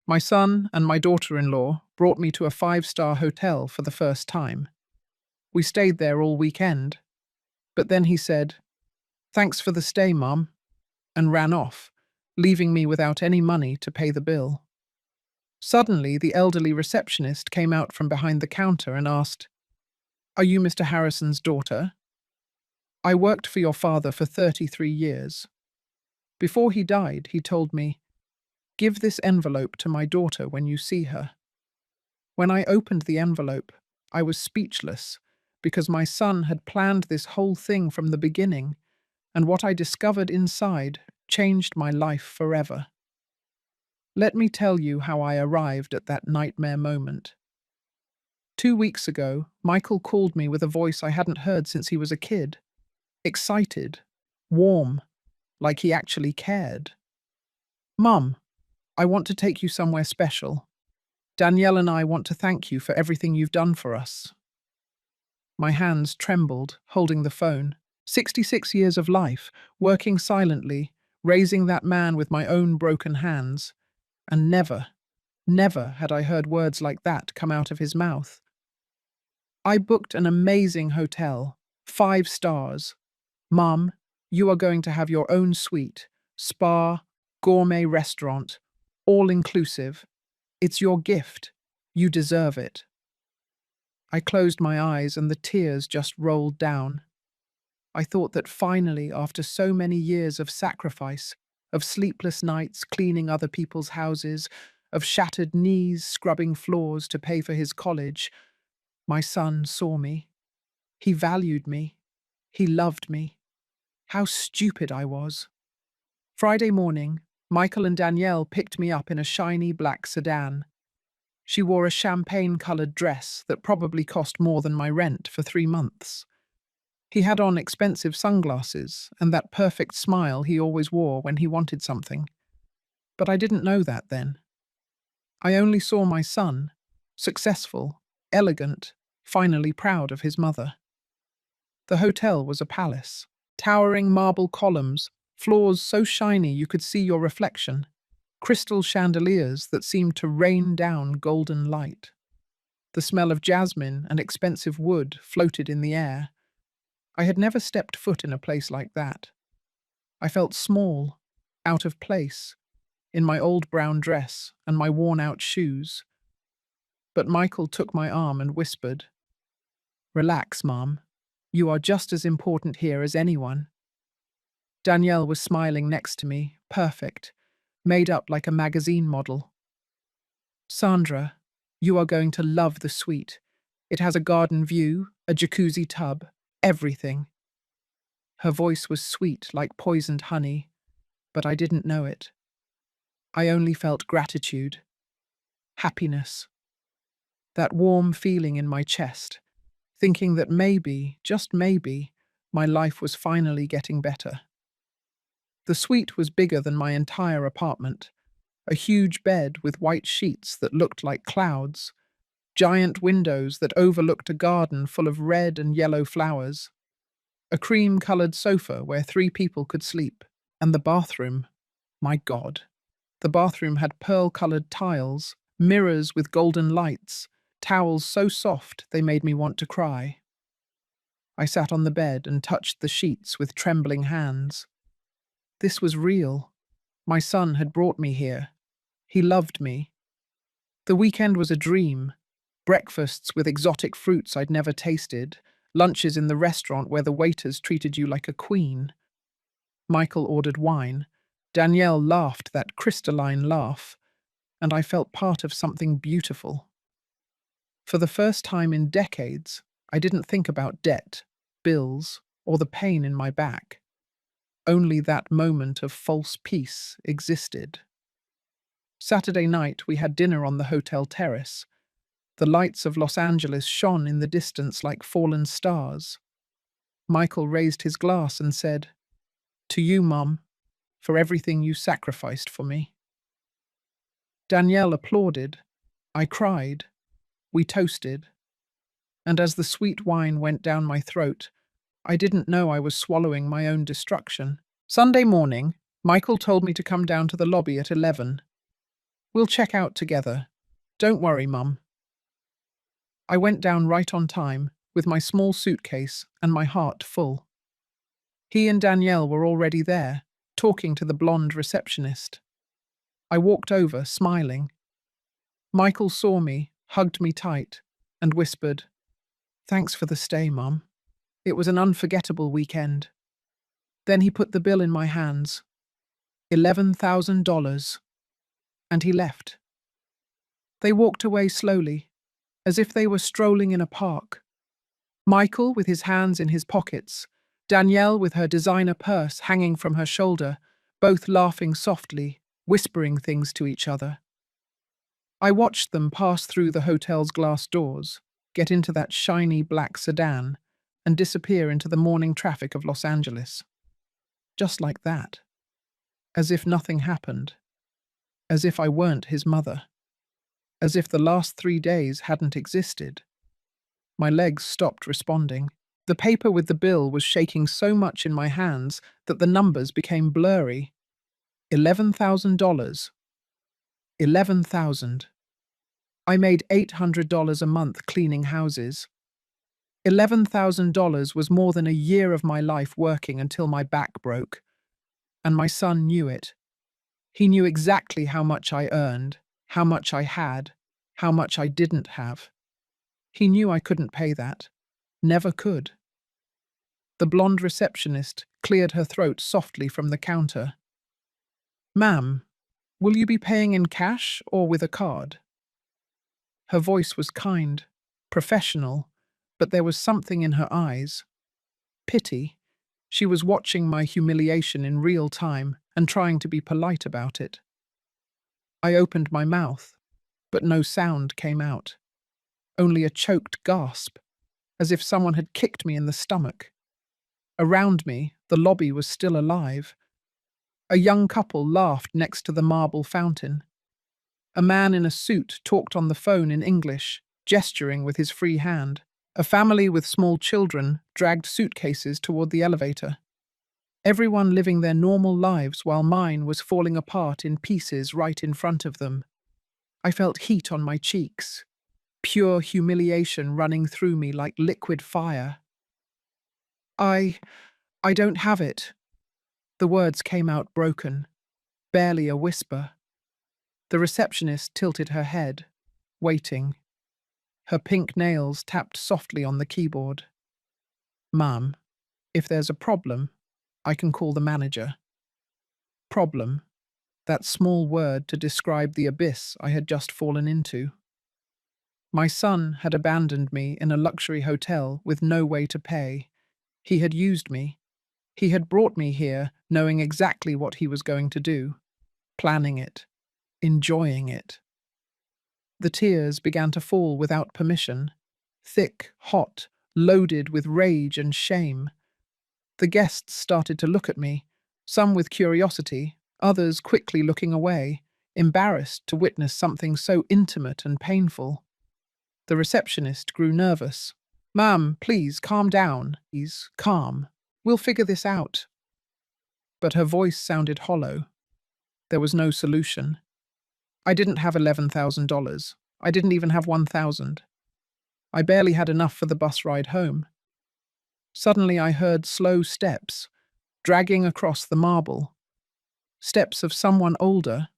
My son and my daughter-in-law brought me to a five-star hotel for the first time. We stayed there all weekend, but then he said, "Thanks for the stay, Mum," and ran off, leaving me without any money to pay the bill. Suddenly, the elderly receptionist came out from behind the counter and asked, "Are you Mr. Harrison's daughter? I worked for your father for 33 years. Before he died, he told me, 'Give this envelope to my daughter when you see her.' When I opened the envelope, I was speechless because my son had planned this whole thing from the beginning, and what I discovered inside changed my life forever. Let me tell you how I arrived at that nightmare moment. 2 weeks ago, Michael called me with a voice I hadn't heard since he was a kid. Excited, warm, like he actually cared. "Mum, I want to take you somewhere special. Danielle and I want to thank you for everything you've done for us." My hands trembled, holding the phone. 66 years of life, working silently, raising that man with my own broken hands. And never, never had I heard words like that come out of his mouth. I booked an amazing hotel, 5 stars. "Mum, you are going to have your own suite, spa, gourmet restaurant, all inclusive. It's your gift. You deserve it." I closed my eyes and the tears just rolled down. I thought that finally, after so many years of sacrifice, of sleepless nights cleaning other people's houses, of shattered knees scrubbing floors to pay for his college, my son saw me. He valued me. He loved me. How stupid I was. Friday morning, Michael and Danielle picked me up in a shiny black sedan. She wore a champagne-coloured dress that probably cost more than my rent for 3 months. He had on expensive sunglasses and that perfect smile he always wore when he wanted something. But I didn't know that then. I only saw my son, successful, elegant, finally proud of his mother. The hotel was a palace. Towering marble columns, floors so shiny you could see your reflection, crystal chandeliers that seemed to rain down golden light. The smell of jasmine and expensive wood floated in the air. I had never stepped foot in a place like that. I felt small, out of place, in my old brown dress and my worn-out shoes. But Michael took my arm and whispered, "Relax, Mom. You are just as important here as anyone." Danielle was smiling next to me, perfect, made up like a magazine model. "Sandra, you are going to love the suite. It has a garden view, a jacuzzi tub, everything." Her voice was sweet like poisoned honey, but I didn't know it. I only felt gratitude, happiness, that warm feeling in my chest, thinking that maybe, just maybe, my life was finally getting better. The suite was bigger than my entire apartment, a huge bed with white sheets that looked like clouds, giant windows that overlooked a garden full of red and yellow flowers, a cream-coloured sofa where 3 people could sleep, and the bathroom. My God. The bathroom had pearl-coloured tiles, mirrors with golden lights, towels so soft they made me want to cry. I sat on the bed and touched the sheets with trembling hands. This was real. My son had brought me here. He loved me. The weekend was a dream. Breakfasts with exotic fruits I'd never tasted, lunches in the restaurant where the waiters treated you like a queen. Michael ordered wine. Danielle laughed that crystalline laugh, and I felt part of something beautiful. For the first time in decades, I didn't think about debt, bills, or the pain in my back. Only that moment of false peace existed. Saturday night, we had dinner on the hotel terrace. The lights of Los Angeles shone in the distance like fallen stars. Michael raised his glass and said, "To you, Mum, for everything you sacrificed for me." Danielle applauded. I cried. We toasted. And as the sweet wine went down my throat, I didn't know I was swallowing my own destruction. Sunday morning, Michael told me to come down to the lobby at 11. We'll check out together. Don't worry, Mum. I went down right on time, with my small suitcase and my heart full. He and Danielle were already there, talking to the blonde receptionist. I walked over, smiling. Michael saw me, hugged me tight, and whispered, "Thanks for the stay, Mum. It was an unforgettable weekend." Then he put the bill in my hands, $11,000, and he left. They walked away slowly, as if they were strolling in a park. Michael with his hands in his pockets, Danielle with her designer purse hanging from her shoulder, both laughing softly, whispering things to each other. I watched them pass through the hotel's glass doors, get into that shiny black sedan, and disappear into the morning traffic of Los Angeles. Just like that. As if nothing happened. As if I weren't his mother. As if the last 3 days hadn't existed. My legs stopped responding. The paper with the bill was shaking so much in my hands that the numbers became blurry. $11,000. 11,000. I made $800 a month cleaning houses. $11,000 was more than a year of my life working until my back broke. And my son knew it. He knew exactly how much I earned, how much I had, how much I didn't have. He knew I couldn't pay that. Never could. The blonde receptionist cleared her throat softly from the counter. "Ma'am, will you be paying in cash or with a card?" Her voice was kind, professional, but there was something in her eyes. Pity. She was watching my humiliation in real time and trying to be polite about it. I opened my mouth, but no sound came out. Only a choked gasp, as if someone had kicked me in the stomach. Around me, the lobby was still alive. A young couple laughed next to the marble fountain. A man in a suit talked on the phone in English, gesturing with his free hand. A family with small children dragged suitcases toward the elevator. Everyone living their normal lives while mine was falling apart in pieces right in front of them. I felt heat on my cheeks, pure humiliation running through me like liquid fire. I don't have it." The words came out broken, barely a whisper. The receptionist tilted her head, waiting. Her pink nails tapped softly on the keyboard. "Ma'am, if there's a problem, I can call the manager." Problem. That small word to describe the abyss I had just fallen into. My son had abandoned me in a luxury hotel with no way to pay. He had used me. He had brought me here knowing exactly what he was going to do, planning it, enjoying it. The tears began to fall without permission, thick, hot, loaded with rage and shame. The guests started to look at me, some with curiosity, others quickly looking away, embarrassed to witness something so intimate and painful. The receptionist grew nervous. "Ma'am, please, calm down. Please, calm. We'll figure this out." But her voice sounded hollow. There was no solution. I didn't have $11,000. I didn't even have 1,000. I barely had enough for the bus ride home. Suddenly I heard slow steps, dragging across the marble. Steps of someone older.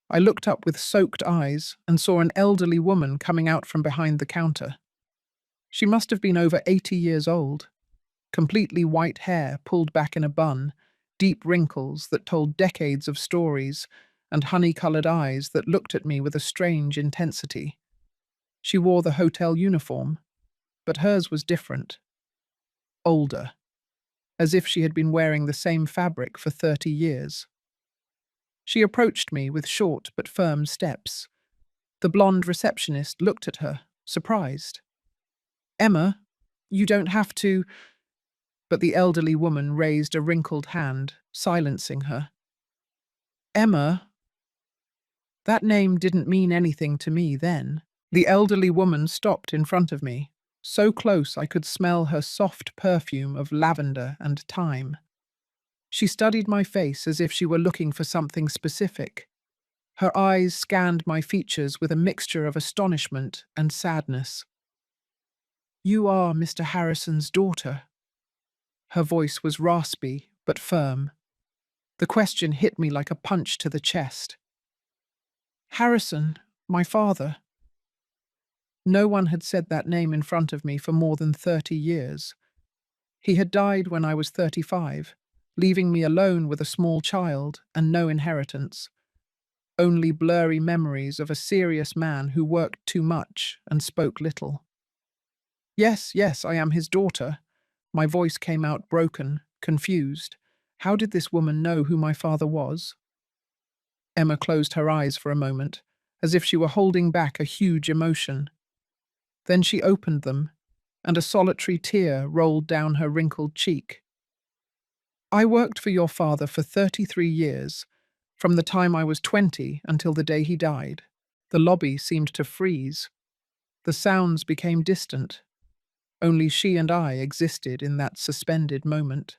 I looked up with soaked eyes and saw an elderly woman coming out from behind the counter. She must have been over 80 years old. Completely white hair pulled back in a bun, deep wrinkles that told decades of stories, and honey-colored eyes that looked at me with a strange intensity. She wore the hotel uniform, but hers was different. Older, as if she had been wearing the same fabric for 30 years. She approached me with short but firm steps. The blonde receptionist looked at her, surprised. "Emma, you don't have to—" But the elderly woman raised a wrinkled hand, silencing her. "Emma?" That name didn't mean anything to me then. The elderly woman stopped in front of me, so close I could smell her soft perfume of lavender and thyme. She studied my face as if she were looking for something specific. Her eyes scanned my features with a mixture of astonishment and sadness. "You are Mr. Harrison's daughter." Her voice was raspy but firm. The question hit me like a punch to the chest. "Harrison, my father." No one had said that name in front of me for more than 30 years. He had died when I was 35, leaving me alone with a small child and no inheritance. Only blurry memories of a serious man who worked too much and spoke little. "Yes, yes, I am his daughter." My voice came out broken, confused. How did this woman know who my father was? Emma closed her eyes for a moment, as if she were holding back a huge emotion. Then she opened them, and a solitary tear rolled down her wrinkled cheek. "I worked for your father for 33 years, from the time I was 20 until the day he died." The lobby seemed to freeze. The sounds became distant. Only she and I existed in that suspended moment.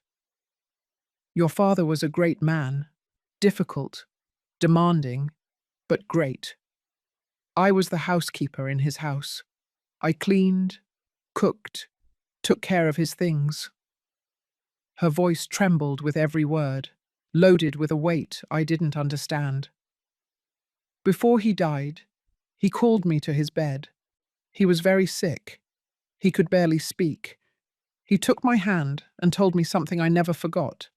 "Your father was a great man, difficult, demanding, but great. I was the housekeeper in his house. I cleaned, cooked, took care of his things." Her voice trembled with every word, loaded with a weight I didn't understand. "Before he died, he called me to his bed. He was very sick. He could barely speak. He took my hand and told me something I never forgot."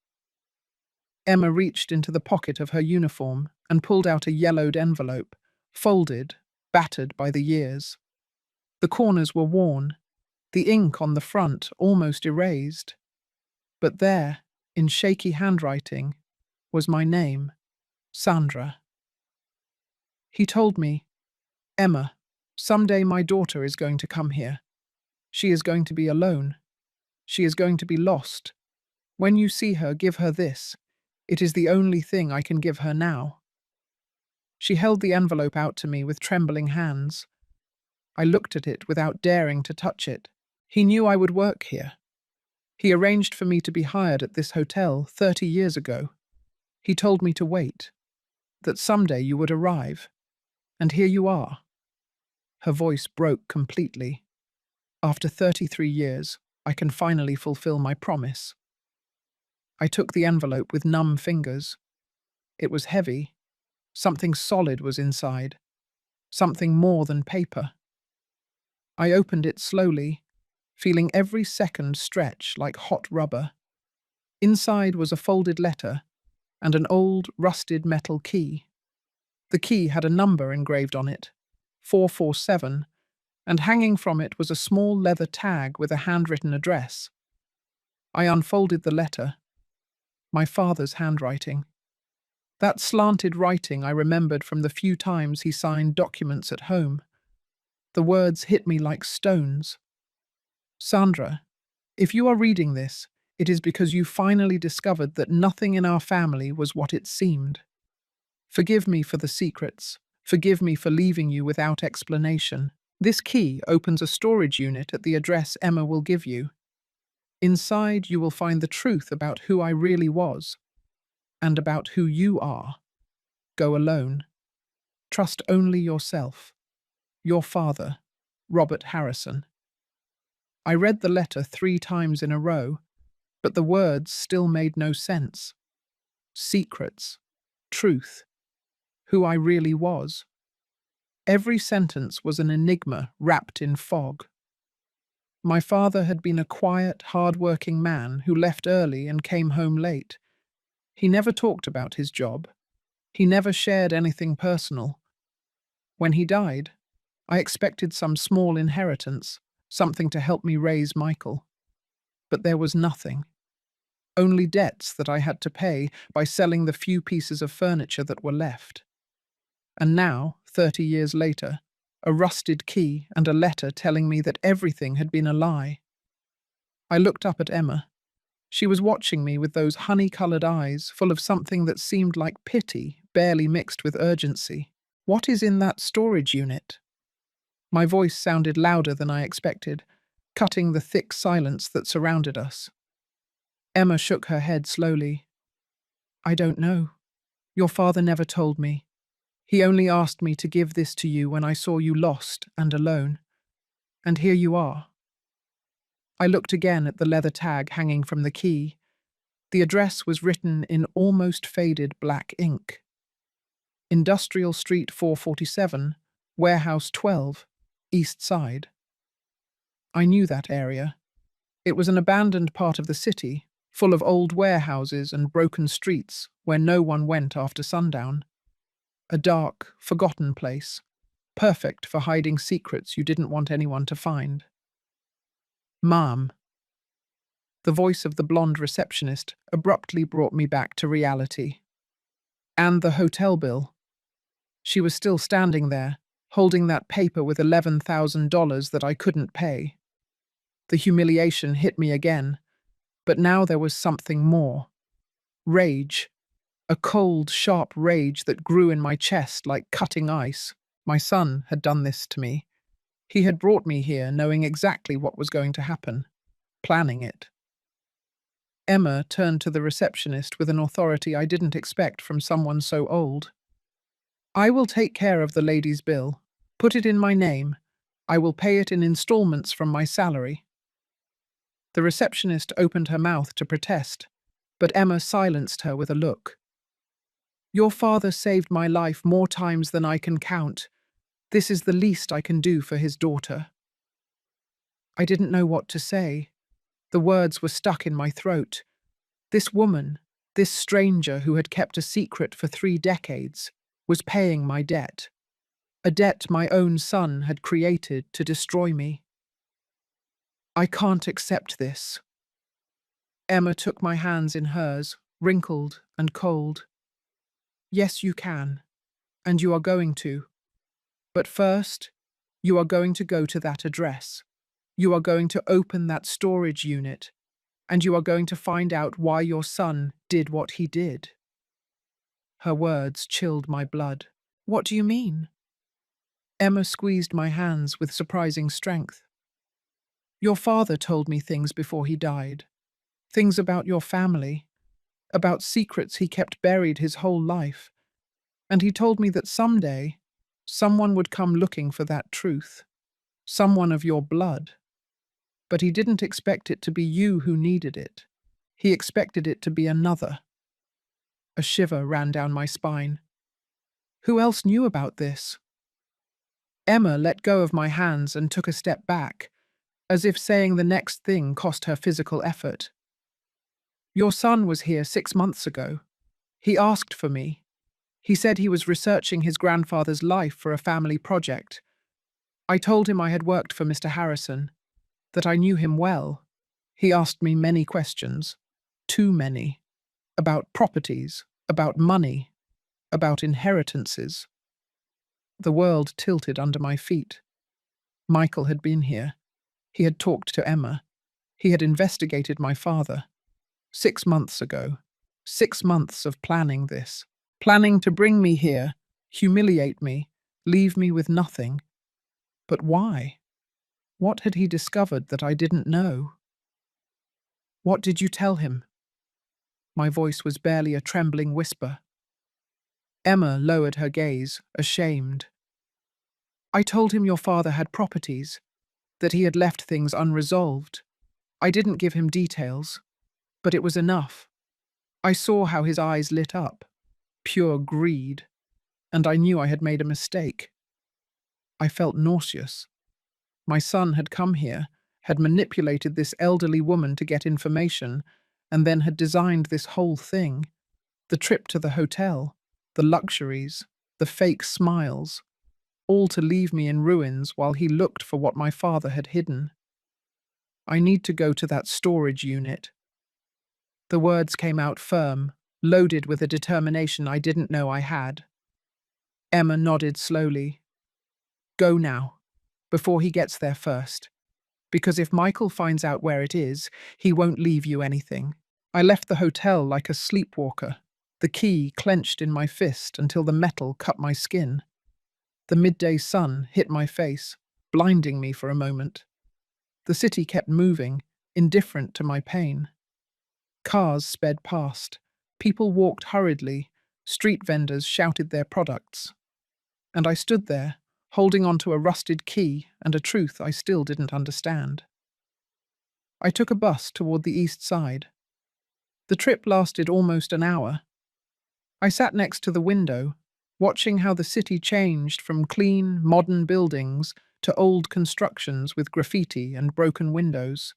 Emma reached into the pocket of her uniform and pulled out a yellowed envelope, folded, battered by the years. The corners were worn, the ink on the front almost erased. But there, in shaky handwriting, was my name, Sandra. He told me, "Emma, someday my daughter is going to come here. She is going to be alone. She is going to be lost. When you see her, give her this. It is the only thing I can give her now." She held the envelope out to me with trembling hands. I looked at it without daring to touch it. He knew I would work here. He arranged for me to be hired at this hotel 30 years ago. He told me to wait, that someday you would arrive. And here you are. Her voice broke completely. After 33 years, I can finally fulfill my promise. I took the envelope with numb fingers. It was heavy. Something solid was inside. Something more than paper. I opened it slowly, feeling every second stretch like hot rubber. Inside was a folded letter and an old, rusted metal key. The key had a number engraved on it, 447, and hanging from it was a small leather tag with a handwritten address. I unfolded the letter. My father's handwriting. That slanted writing I remembered from the few times he signed documents at home. The words hit me like stones. "Sandra, if you are reading this, it is because you finally discovered that nothing in our family was what it seemed. Forgive me for the secrets. Forgive me for leaving you without explanation. This key opens a storage unit at the address Emma will give you. Inside, you will find the truth about who I really was, and about who you are. Go alone. Trust only yourself. Your father, Robert Harrison." I read the letter 3 times in a row, but the words still made no sense. Secrets. Truth. Who I really was. Every sentence was an enigma wrapped in fog. My father had been a quiet, hard-working man who left early and came home late. He never talked about his job. He never shared anything personal. When he died, I expected some small inheritance, something to help me raise Michael. But there was nothing. Only debts that I had to pay by selling the few pieces of furniture that were left. And now, 30 years later, a rusted key and a letter telling me that everything had been a lie. I looked up at Emma. She was watching me with those honey-coloured eyes full of something that seemed like pity, barely mixed with urgency. "What is in that storage unit?" My voice sounded louder than I expected, cutting the thick silence that surrounded us. Emma shook her head slowly. "I don't know. Your father never told me. He only asked me to give this to you when I saw you lost and alone. And here you are." I looked again at the leather tag hanging from the key. The address was written in almost faded black ink. Industrial Street 447, Warehouse 12, East Side. I knew that area. It was an abandoned part of the city, full of old warehouses and broken streets where no one went after sundown. A dark, forgotten place, perfect for hiding secrets you didn't want anyone to find. "Ma'am." The voice of the blonde receptionist abruptly brought me back to reality. And the hotel bill. She was still standing there, holding that paper with $11,000 that I couldn't pay. The humiliation hit me again, but now there was something more. Rage. A cold, sharp rage that grew in my chest like cutting ice. My son had done this to me. He had brought me here knowing exactly what was going to happen, planning it. Emma turned to the receptionist with an authority I didn't expect from someone so old. "I will take care of the lady's bill. Put it in my name. I will pay it in installments from my salary." The receptionist opened her mouth to protest, but Emma silenced her with a look. "Your father saved my life more times than I can count. This is the least I can do for his daughter." I didn't know what to say. The words were stuck in my throat. This woman, this stranger who had kept a secret for 3 decades, was paying my debt. A debt my own son had created to destroy me. "I can't accept this." Emma took my hands in hers, wrinkled and cold. "Yes, you can. And you are going to. But first, you are going to go to that address. You are going to open that storage unit, and you are going to find out why your son did what he did." Her words chilled my blood. "What do you mean?" Emma squeezed my hands with surprising strength. "Your father told me things before he died. Things about your family, about secrets he kept buried his whole life. And he told me that someday, someone would come looking for that truth. Someone of your blood. But he didn't expect it to be you who needed it. He expected it to be another." A shiver ran down my spine. "Who else knew about this?" Emma let go of my hands and took a step back, as if saying the next thing cost her physical effort. "Your son was here 6 months ago. He asked for me. He said he was researching his grandfather's life for a family project. I told him I had worked for Mr. Harrison, that I knew him well. He asked me many questions, too many, about properties, about money, about inheritances." The world tilted under my feet. Michael had been here. He had talked to Emma. He had investigated my father. 6 months ago. 6 months of planning this. Planning to bring me here, humiliate me, leave me with nothing. But why? What had he discovered that I didn't know? "What did you tell him?" My voice was barely a trembling whisper. Emma lowered her gaze, ashamed. "I told him your father had properties, that he had left things unresolved. I didn't give him details, but it was enough. I saw how his eyes lit up. Pure greed. And I knew I had made a mistake. I felt nauseous. My son had come here, had manipulated this elderly woman to get information, and then had designed this whole thing. The trip to the hotel, the luxuries, the fake smiles, all to leave me in ruins while he looked for what my father had hidden. I need to go to that storage unit." The words came out firm, loaded with a determination I didn't know I had. Emma nodded slowly. "Go now, before he gets there first. Because if Michael finds out where it is, he won't leave you anything." I left the hotel like a sleepwalker, the key clenched in my fist until the metal cut my skin. The midday sun hit my face, blinding me for a moment. The city kept moving, indifferent to my pain. Cars sped past. People walked hurriedly. Street vendors shouted their products. and I stood there, holding onto a rusted key and a truth I still didn't understand. I took a bus toward the east side. The trip lasted almost an hour. I sat next to the window, watching how the city changed from clean, modern buildings to old constructions with graffiti and broken windows.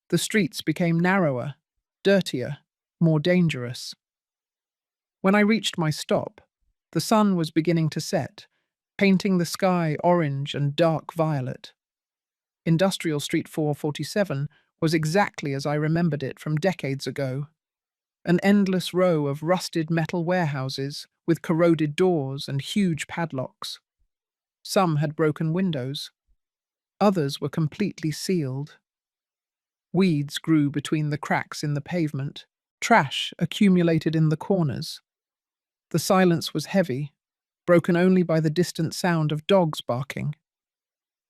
The streets became narrower, dirtier, more dangerous. When I reached my stop, the sun was beginning to set, painting the sky orange and dark violet. Industrial Street 447 was exactly as I remembered it from decades ago. An endless row of rusted metal warehouses with corroded doors and huge padlocks. Some had broken windows. Others were completely sealed. Weeds grew between the cracks in the pavement. Trash accumulated in the corners. The silence was heavy, broken only by the distant sound of dogs barking.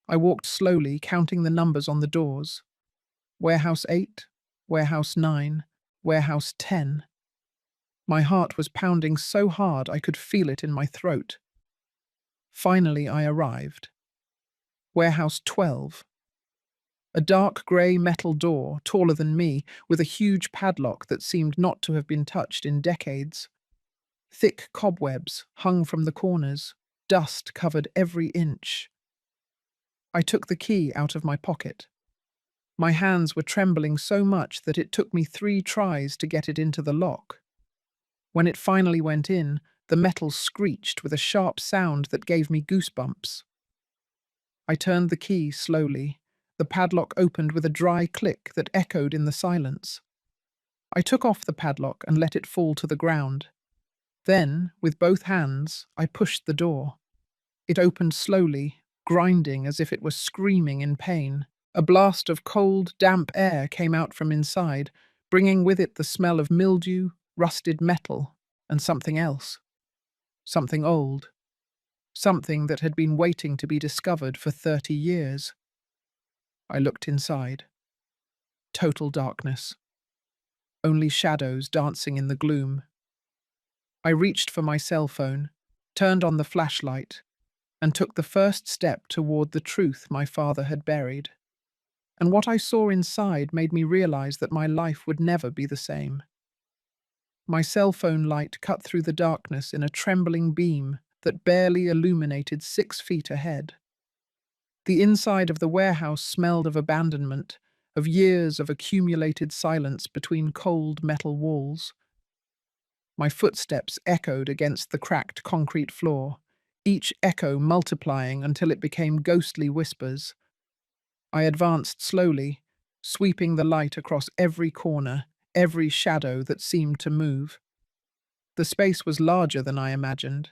I walked slowly, counting the numbers on the doors. Warehouse 8, Warehouse 9, Warehouse 10. My heart was pounding so hard I could feel it in my throat. Finally, I arrived. Warehouse 12. A dark grey metal door, taller than me, with a huge padlock that seemed not to have been touched in decades. Thick cobwebs hung from the corners. Dust covered every inch. I took the key out of my pocket. My hands were trembling so much that it took me 3 tries to get it into the lock. When it finally went in, the metal screeched with a sharp sound that gave me goosebumps. I turned the key slowly. The padlock opened with a dry click that echoed in the silence. I took off the padlock and let it fall to the ground. Then, with both hands, I pushed the door. It opened slowly, grinding as if it were screaming in pain. A blast of cold, damp air came out from inside, bringing with it the smell of mildew, rusted metal, and something else. Something old. Something that had been waiting to be discovered for 30 years. I looked inside. Total darkness. Only shadows dancing in the gloom. I reached for my cell phone, turned on the flashlight, and took the first step toward the truth my father had buried. And what I saw inside made me realize that my life would never be the same. My cell phone light cut through the darkness in a trembling beam that barely illuminated 6 feet ahead. The inside of the warehouse smelled of abandonment, of years of accumulated silence between cold metal walls. My footsteps echoed against the cracked concrete floor, each echo multiplying until it became ghostly whispers. I advanced slowly, sweeping the light across every corner, every shadow that seemed to move. The space was larger than I imagined.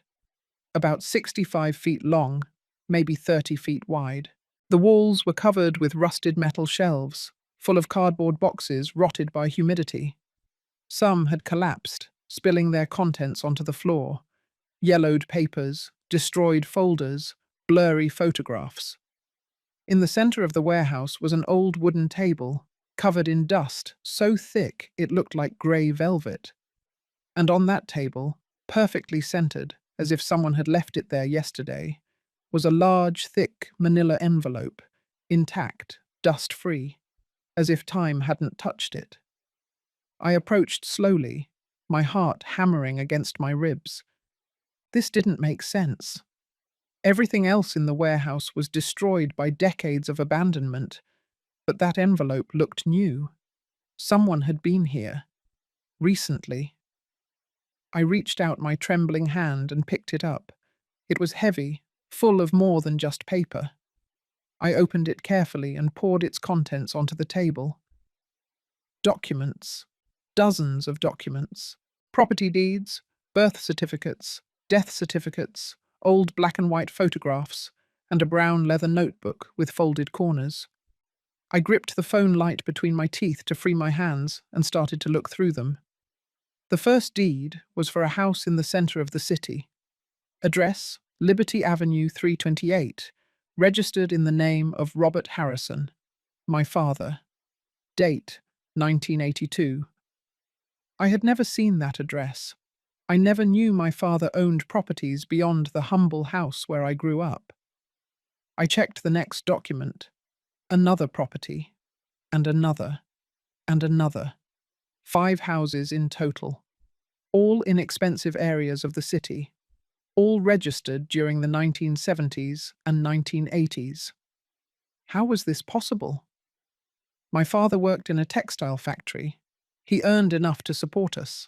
About 65 feet long, maybe 30 feet wide. The walls were covered with rusted metal shelves, full of cardboard boxes rotted by humidity. Some had collapsed, spilling their contents onto the floor. Yellowed papers, destroyed folders, blurry photographs. In the center of the warehouse was an old wooden table, covered in dust so thick it looked like grey velvet. And on that table, perfectly centered, as if someone had left it there yesterday, was a large, thick manila envelope, intact, dust-free, as if time hadn't touched it. I approached slowly, my heart hammering against my ribs. This didn't make sense. Everything else in the warehouse was destroyed by decades of abandonment, but that envelope looked new. Someone had been here. Recently. I reached out my trembling hand and picked it up. It was heavy, full of more than just paper. I opened it carefully and poured its contents onto the table. Documents. Dozens of documents. Property deeds, birth certificates, death certificates, old black and white photographs, and a brown leather notebook with folded corners. I gripped the phone light between my teeth to free my hands and started to look through them. The first deed was for a house in the center of the city. Address, Liberty Avenue 328, registered in the name of Robert Harrison, my father. Date, 1982. I had never seen that address. I never knew my father owned properties beyond the humble house where I grew up. I checked the next document. Another property, and another, and another. 5 houses in total, all in expensive areas of the city, all registered during the 1970s and 1980s. How was this possible? My father worked in a textile factory. He earned enough to support us.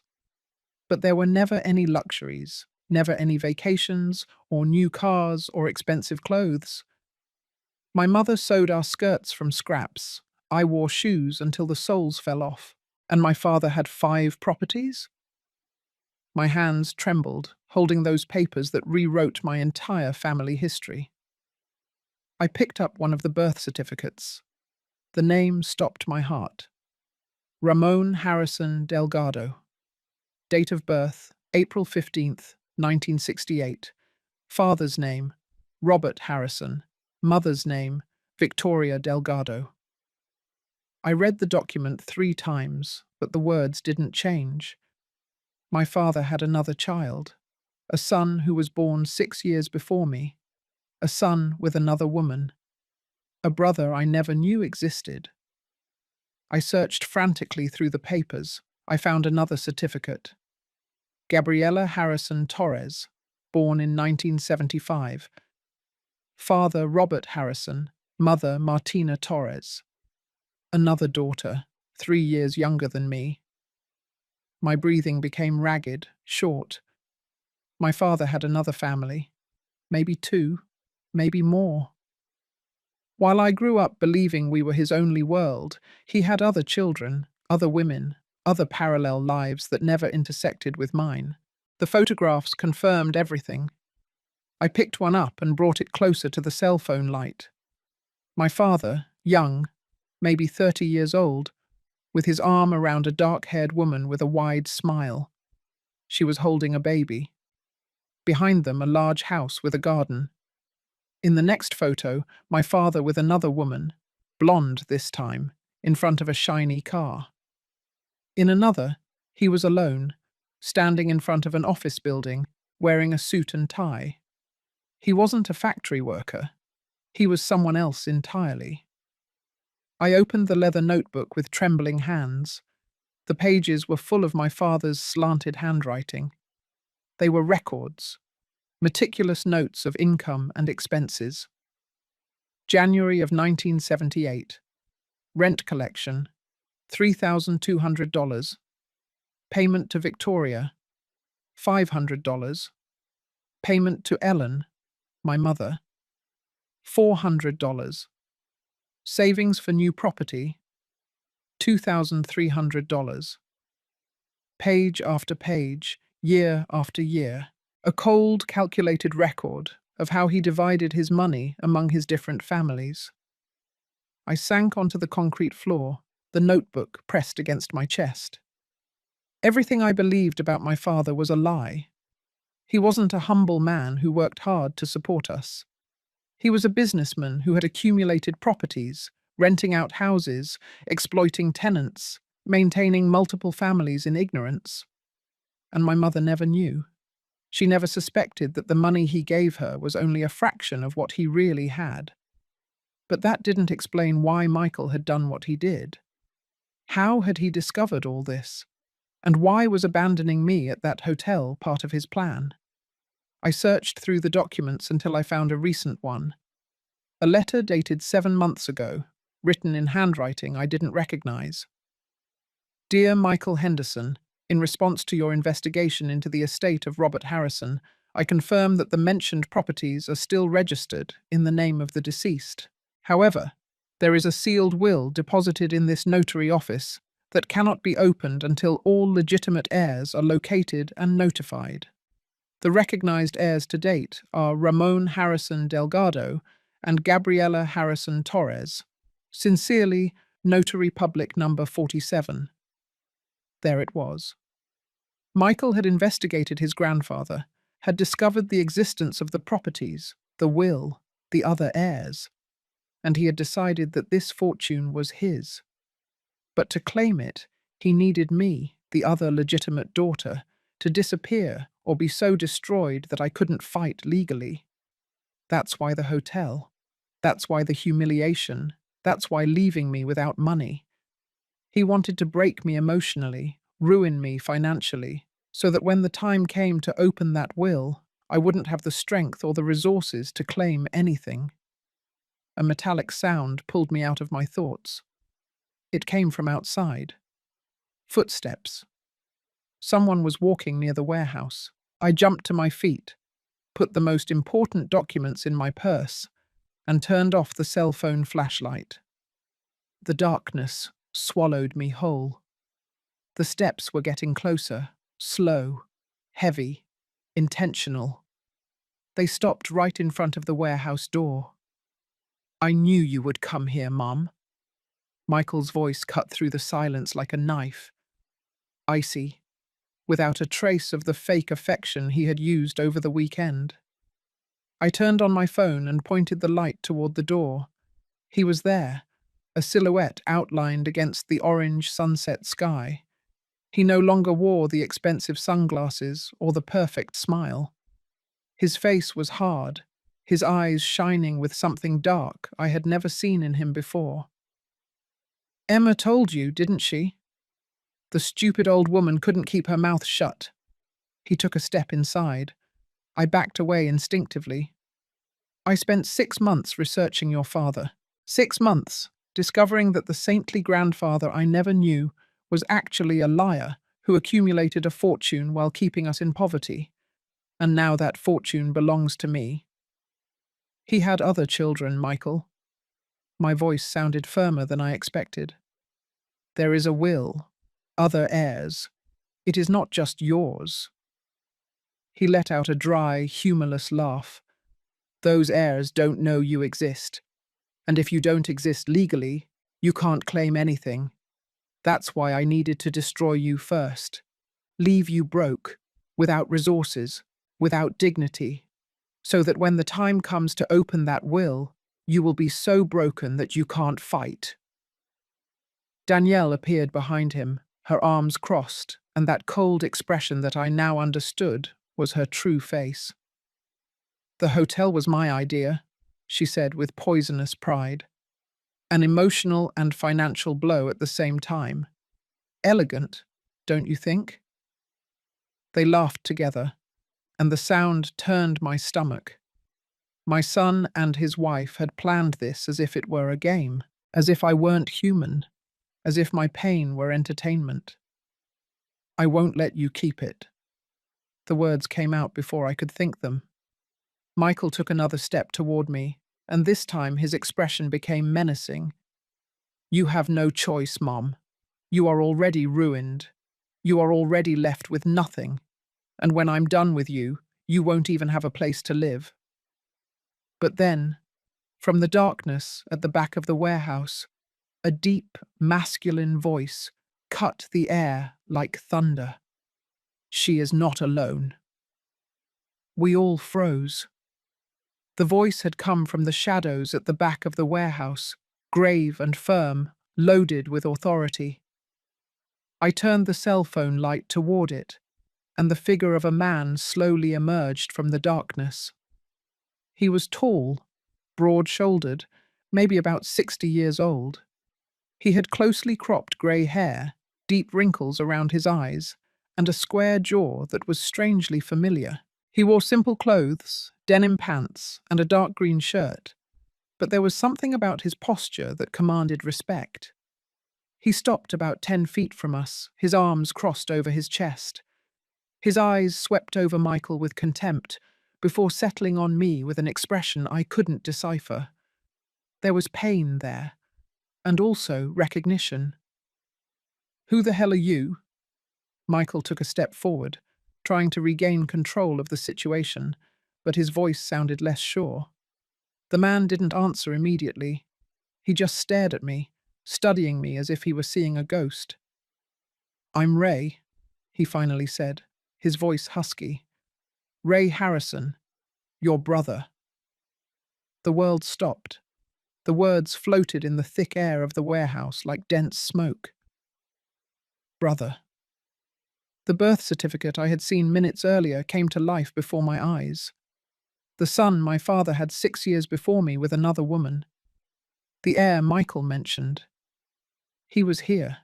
But there were never any luxuries, never any vacations, or new cars, or expensive clothes. My mother sewed our skirts from scraps. I wore shoes until the soles fell off. And my father had 5 properties? My hands trembled, holding those papers that rewrote my entire family history. I picked up one of the birth certificates. The name stopped my heart. Ramon Harrison Delgado. Date of birth, April 15th, 1968. Father's name, Robert Harrison. Mother's name, Victoria Delgado. I read the document 3 times, but the words didn't change. My father had another child, a son who was born 6 years before me, a son with another woman, a brother I never knew existed. I searched frantically through the papers. I found another certificate. Gabriela Harrison Torres, born in 1975. Father Robert Harrison, mother Martina Torres. Another daughter, 3 years younger than me. My breathing became ragged, short. My father had another family, maybe 2, maybe more. While I grew up believing we were his only world, he had other children, other women, other parallel lives that never intersected with mine. The photographs confirmed everything. I picked one up and brought it closer to the cell phone light. My father, young, maybe 30 years old, with his arm around a dark-haired woman with a wide smile. She was holding a baby. Behind them, a large house with a garden. In the next photo, my father with another woman, blonde this time, in front of a shiny car. In another, he was alone, standing in front of an office building, wearing a suit and tie. He wasn't a factory worker. He was someone else entirely. I opened the leather notebook with trembling hands. The pages were full of my father's slanted handwriting. They were records, meticulous notes of income and expenses. January of 1978. Rent collection, $3,200. Payment to Victoria, $500. Payment to Ellen, my mother, $400. Savings for new property, $2,300. Page after page, year after year, a cold, calculated record of how he divided his money among his different families. I sank onto the concrete floor, the notebook pressed against my chest. Everything I believed about my father was a lie. He wasn't a humble man who worked hard to support us. He was a businessman who had accumulated properties, renting out houses, exploiting tenants, maintaining multiple families in ignorance. And my mother never knew. She never suspected that the money he gave her was only a fraction of what he really had. But that didn't explain why Michael had done what he did. How had he discovered all this? And why was abandoning me at that hotel part of his plan? I searched through the documents until I found a recent one. A letter dated 7 months ago, written in handwriting I didn't recognize. Dear Michael Henderson, in response to your investigation into the estate of Robert Harrison, I confirm that the mentioned properties are still registered in the name of the deceased. However, there is a sealed will deposited in this notary office that cannot be opened until all legitimate heirs are located and notified. The recognized heirs to date are Ramon Harrison Delgado and Gabriela Harrison Torres. Sincerely, Notary Public Number 47. There it was. Michael had investigated his grandfather, had discovered the existence of the properties, the will, the other heirs, and he had decided that this fortune was his. But to claim it, he needed me, the other legitimate daughter, to disappear or be so destroyed that I couldn't fight legally. That's why the hotel. That's why the humiliation. That's why leaving me without money. He wanted to break me emotionally, ruin me financially, so that when the time came to open that will, I wouldn't have the strength or the resources to claim anything. A metallic sound pulled me out of my thoughts. It came from outside. Footsteps. Someone was walking near the warehouse. I jumped to my feet, put the most important documents in my purse, and turned off the cell phone flashlight. The darkness swallowed me whole. The steps were getting closer, slow, heavy, intentional. They stopped right in front of the warehouse door. "I knew you would come here, Mum." Michael's voice cut through the silence like a knife, icy, without a trace of the fake affection he had used over the weekend. I turned on my phone and pointed the light toward the door. He was there, a silhouette outlined against the orange sunset sky. He no longer wore the expensive sunglasses or the perfect smile. His face was hard, his eyes shining with something dark I had never seen in him before. "Emma told you, didn't she?" The stupid old woman couldn't keep her mouth shut. He took a step inside. I backed away instinctively. "I spent 6 months researching your father. 6 months, discovering that the saintly grandfather I never knew was actually a liar who accumulated a fortune while keeping us in poverty. And now that fortune belongs to me." "He had other children, Michael." My voice sounded firmer than I expected. "There is a will, other heirs. It is not just yours." He let out a dry, humorless laugh. "Those heirs don't know you exist. And if you don't exist legally, you can't claim anything. That's why I needed to destroy you first. Leave you broke, without resources, without dignity, so that when the time comes to open that will, you will be so broken that you can't fight." Danielle appeared behind him, her arms crossed, and that cold expression that I now understood was her true face. "The hotel was my idea," she said with poisonous pride. "An emotional and financial blow at the same time. Elegant, don't you think?" They laughed together, and the sound turned my stomach. My son and his wife had planned this as if it were a game, as if I weren't human, as if my pain were entertainment. "I won't let you keep it." The words came out before I could think them. Michael took another step toward me, and this time his expression became menacing. "You have no choice, Mom. You are already ruined. You are already left with nothing. And when I'm done with you, you won't even have a place to live." But then, from the darkness at the back of the warehouse, a deep, masculine voice cut the air like thunder. "She is not alone." We all froze. The voice had come from the shadows at the back of the warehouse, grave and firm, loaded with authority. I turned the cell phone light toward it, and the figure of a man slowly emerged from the darkness. He was tall, broad-shouldered, maybe about 60 years old. He had closely cropped grey hair, deep wrinkles around his eyes, and a square jaw that was strangely familiar. He wore simple clothes, denim pants, and a dark green shirt, but there was something about his posture that commanded respect. He stopped about 10 feet from us, his arms crossed over his chest. His eyes swept over Michael with contempt, before settling on me with an expression I couldn't decipher. There was pain there, and also recognition. "Who the hell are you?" Michael took a step forward, trying to regain control of the situation, but his voice sounded less sure. The man didn't answer immediately. He just stared at me, studying me as if he were seeing a ghost. "I'm Ray," he finally said, his voice husky. "Ray Harrison, your brother." The world stopped. The words floated in the thick air of the warehouse like dense smoke. Brother. The birth certificate I had seen minutes earlier came to life before my eyes. The son my father had 6 years before me with another woman. The heir Michael mentioned. He was here.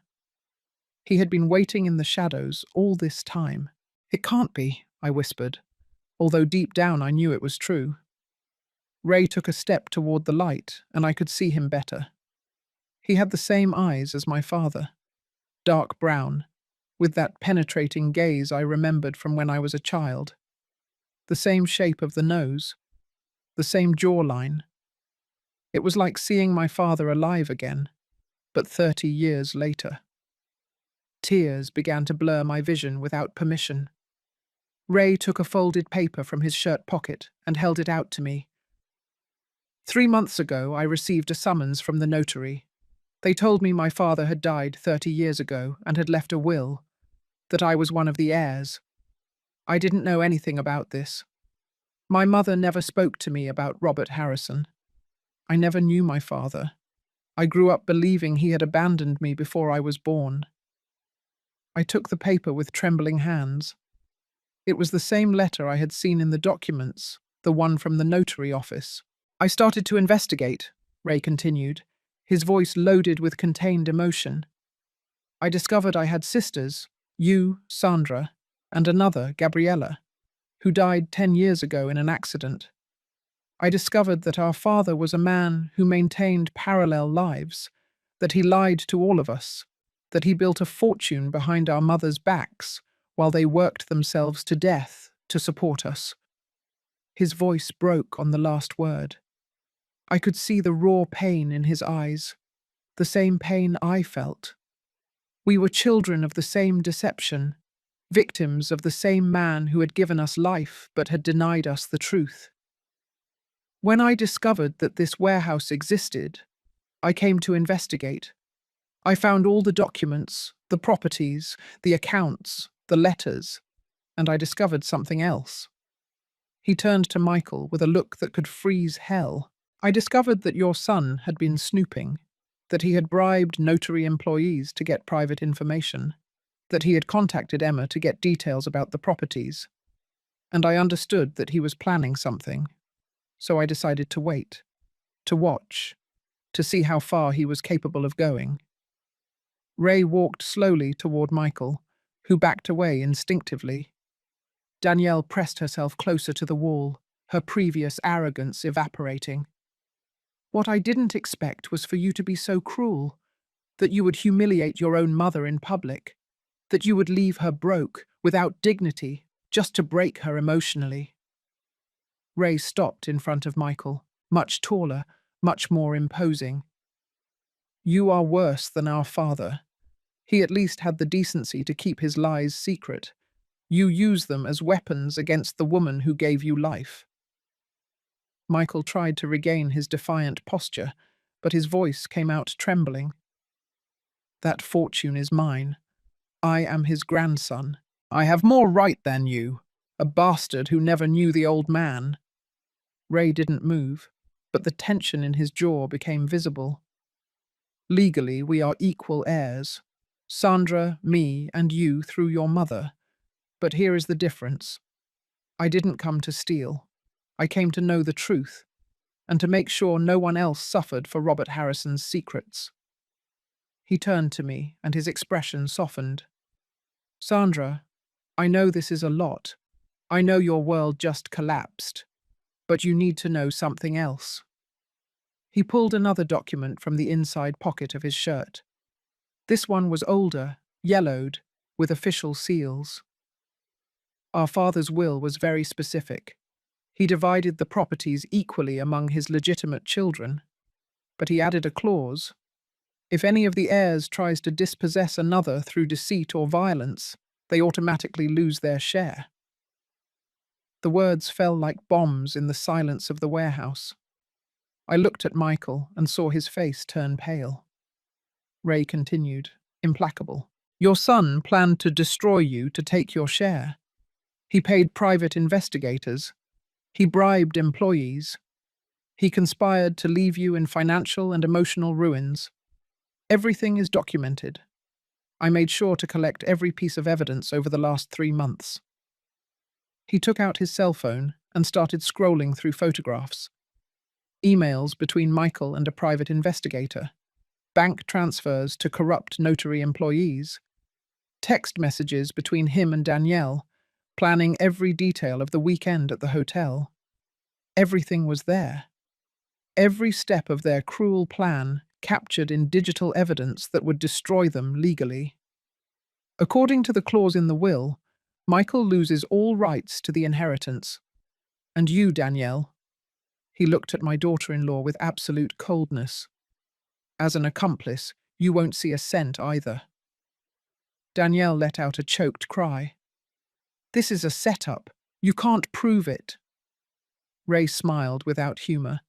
He had been waiting in the shadows all this time. It can't be, I whispered, although deep down I knew it was true. Ray took a step toward the light, and I could see him better. He had the same eyes as my father, dark brown, with that penetrating gaze I remembered from when I was a child. The same shape of the nose, the same jawline. It was like seeing my father alive again, but 30 years later. Tears began to blur my vision without permission. Ray took a folded paper from his shirt pocket and held it out to me. 3 months ago, I received a summons from the notary. They told me my father had died 30 years ago and had left a will, that I was one of the heirs. I didn't know anything about this. My mother never spoke to me about Robert Harrison. I never knew my father. I grew up believing he had abandoned me before I was born. I took the paper with trembling hands. It was the same letter I had seen in the documents, the one from the notary office. I started to investigate, Ray continued, his voice loaded with contained emotion. I discovered I had sisters, you, Sandra, and another, Gabriella, who died 10 years ago in an accident. I discovered that our father was a man who maintained parallel lives, that he lied to all of us, that he built a fortune behind our mothers' backs while they worked themselves to death to support us. His voice broke on the last word. I could see the raw pain in his eyes, the same pain I felt. We were children of the same deception, victims of the same man who had given us life but had denied us the truth. When I discovered that this warehouse existed, I came to investigate. I found all the documents, the properties, the accounts, the letters, and I discovered something else. He turned to Michael with a look that could freeze hell. I discovered that your son had been snooping, that he had bribed notary employees to get private information, that he had contacted Emma to get details about the properties, and I understood that he was planning something. So I decided to wait, to watch, to see how far he was capable of going. Ray walked slowly toward Michael, who backed away instinctively. Danielle pressed herself closer to the wall, her previous arrogance evaporating. What I didn't expect was for you to be so cruel, that you would humiliate your own mother in public, that you would leave her broke, without dignity, just to break her emotionally. Ray stopped in front of Michael, much taller, much more imposing. You are worse than our father. He at least had the decency to keep his lies secret. You use them as weapons against the woman who gave you life. Michael tried to regain his defiant posture, but his voice came out trembling. That fortune is mine. I am his grandson. I have more right than you, a bastard who never knew the old man. Ray didn't move, but the tension in his jaw became visible. Legally, we are equal heirs. Sandra, me, and you through your mother. But here is the difference. I didn't come to steal. I came to know the truth, and to make sure no one else suffered for Robert Harrison's secrets. He turned to me, and his expression softened. Sandra, I know this is a lot. I know your world just collapsed. But you need to know something else. He pulled another document from the inside pocket of his shirt. This one was older, yellowed, with official seals. Our father's will was very specific. He divided the properties equally among his legitimate children, but he added a clause. If any of the heirs tries to dispossess another through deceit or violence, they automatically lose their share. The words fell like bombs in the silence of the warehouse. I looked at Michael and saw his face turn pale. Ray continued, implacable. Your son planned to destroy you to take your share. He paid private investigators. He bribed employees. He conspired to leave you in financial and emotional ruins. Everything is documented. I made sure to collect every piece of evidence over the last 3 months. He took out his cell phone and started scrolling through photographs. Emails between Michael and a private investigator, bank transfers to corrupt notary employees, text messages between him and Danielle, planning every detail of the weekend at the hotel. Everything was there. Every step of their cruel plan captured in digital evidence that would destroy them legally. According to the clause in the will, Michael loses all rights to the inheritance. And you, Danielle, he looked at my daughter-in-law with absolute coldness. As an accomplice, you won't see a cent either. Danielle let out a choked cry. This is a setup. You can't prove it. Ray smiled without humor.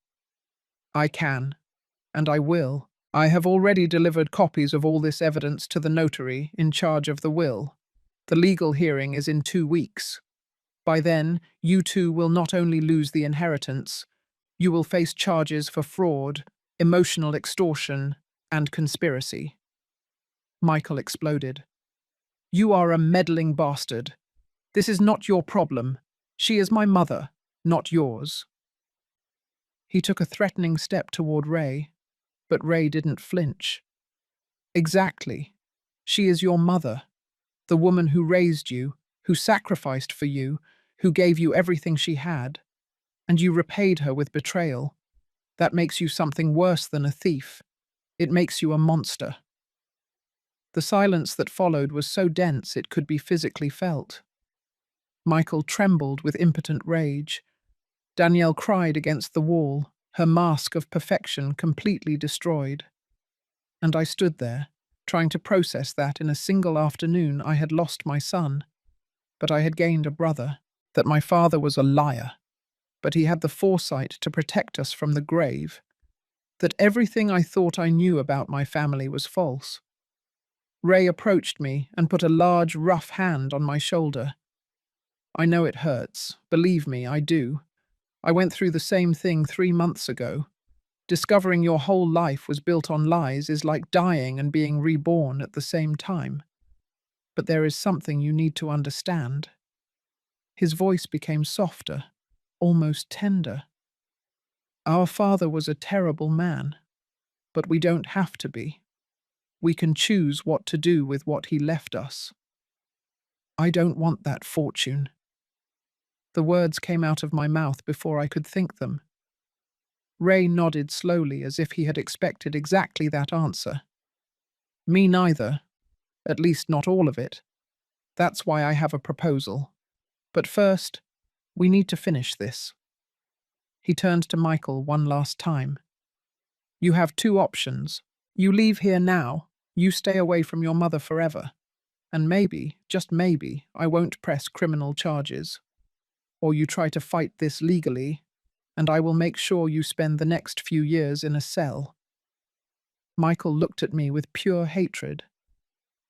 I can, and I will. I have already delivered copies of all this evidence to the notary in charge of the will. The legal hearing is in 2 weeks. By then, you two will not only lose the inheritance, you will face charges for fraud, emotional extortion, and conspiracy. Michael exploded. You are a meddling bastard. This is not your problem. She is my mother, not yours. He took a threatening step toward Ray, but Ray didn't flinch. Exactly. She is your mother, the woman who raised you, who sacrificed for you, who gave you everything she had, and you repaid her with betrayal. That makes you something worse than a thief. It makes you a monster. The silence that followed was so dense it could be physically felt. Michael trembled with impotent rage. Danielle cried against the wall, her mask of perfection completely destroyed. And I stood there, trying to process that in a single afternoon I had lost my son, but I had gained a brother, that my father was a liar, but he had the foresight to protect us from the grave, that everything I thought I knew about my family was false. Ray approached me and put a large, rough hand on my shoulder. I know it hurts. Believe me, I do. I went through the same thing 3 months ago. Discovering your whole life was built on lies is like dying and being reborn at the same time. But there is something you need to understand. His voice became softer, almost tender. Our father was a terrible man, but we don't have to be. We can choose what to do with what he left us. I don't want that fortune. The words came out of my mouth before I could think them. Ray nodded slowly as if he had expected exactly that answer. Me neither. At least not all of it. That's why I have a proposal. But first, we need to finish this. He turned to Michael one last time. You have 2 options. You leave here now. You stay away from your mother forever. And maybe, just maybe, I won't press criminal charges. Or you try to fight this legally, and I will make sure you spend the next few years in a cell. Michael looked at me with pure hatred.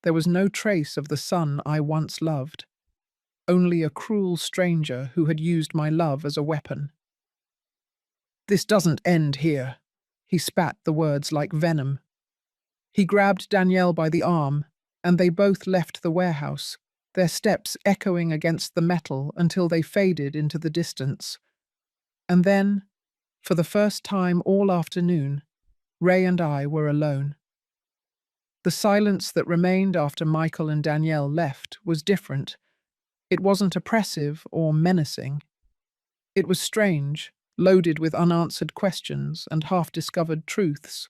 There was no trace of the son I once loved, only a cruel stranger who had used my love as a weapon. This doesn't end here. He spat the words like venom. He grabbed Danielle by the arm, and they both left the warehouse, their steps echoing against the metal until they faded into the distance. And then, for the first time all afternoon, Ray and I were alone. The silence that remained after Michael and Danielle left was different. It wasn't oppressive or menacing. It was strange, loaded with unanswered questions and half-discovered truths.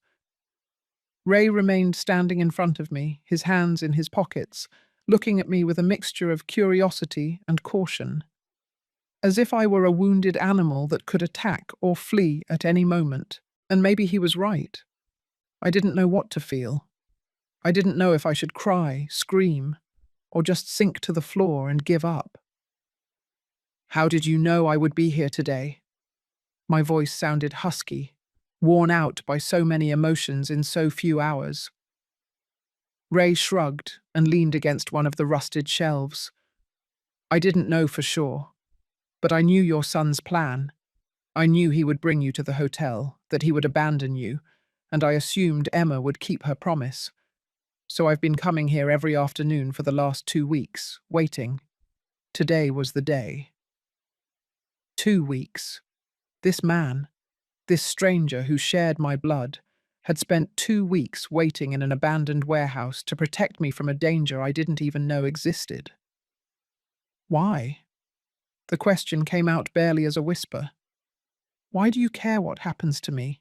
Ray remained standing in front of me, his hands in his pockets, looking at me with a mixture of curiosity and caution, as if I were a wounded animal that could attack or flee at any moment. And maybe he was right. I didn't know what to feel. I didn't know if I should cry, scream, or just sink to the floor and give up. How did you know I would be here today? My voice sounded husky, worn out by so many emotions in so few hours. Ray shrugged and leaned against one of the rusted shelves. I didn't know for sure, but I knew your son's plan. I knew he would bring you to the hotel, that he would abandon you, and I assumed Emma would keep her promise. So I've been coming here every afternoon for the last 2 weeks, waiting. Today was the day. 2 weeks. This man, this stranger who shared my blood, had spent 2 weeks waiting in an abandoned warehouse to protect me from a danger I didn't even know existed. Why? The question came out barely as a whisper. Why do you care what happens to me?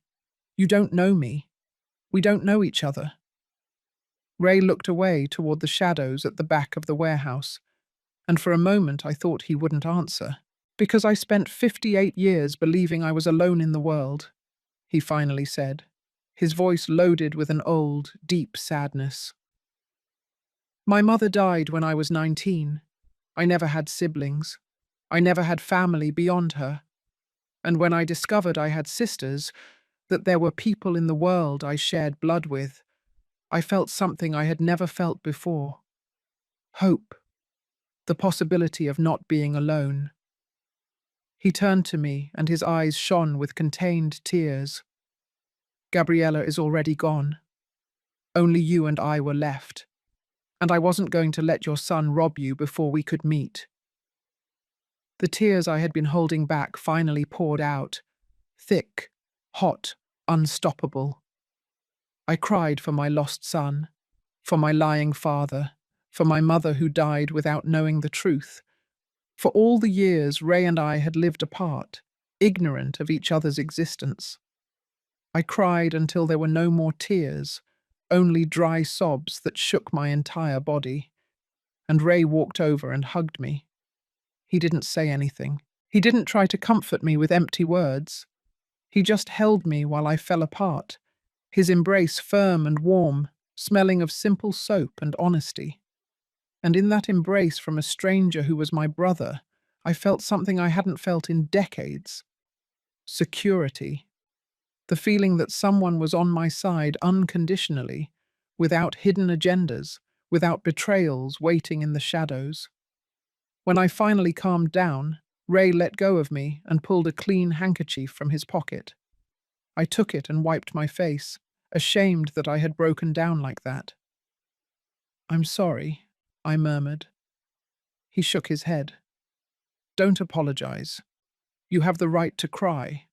You don't know me. We don't know each other. Ray looked away toward the shadows at the back of the warehouse, and for a moment I thought he wouldn't answer. Because I spent 58 years believing I was alone in the world, he finally said, his voice loaded with an old, deep sadness. My mother died when I was 19. I never had siblings. I never had family beyond her. And when I discovered I had sisters, that there were people in the world I shared blood with, I felt something I had never felt before. Hope. The possibility of not being alone. He turned to me, and his eyes shone with contained tears. Gabriella is already gone. Only you and I were left. And I wasn't going to let your son rob you before we could meet. The tears I had been holding back finally poured out, thick, hot, unstoppable. I cried for my lost son, for my lying father, for my mother who died without knowing the truth, for all the years Ray and I had lived apart, ignorant of each other's existence. I cried until there were no more tears, only dry sobs that shook my entire body. And Ray walked over and hugged me. He didn't say anything. He didn't try to comfort me with empty words. He just held me while I fell apart, his embrace firm and warm, smelling of simple soap and honesty. And in that embrace from a stranger who was my brother, I felt something I hadn't felt in decades. Security. The feeling that someone was on my side unconditionally, without hidden agendas, without betrayals waiting in the shadows. When I finally calmed down, Ray let go of me and pulled a clean handkerchief from his pocket. I took it and wiped my face, ashamed that I had broken down like that. I'm sorry, I murmured. He shook his head. Don't apologize. You have the right to cry.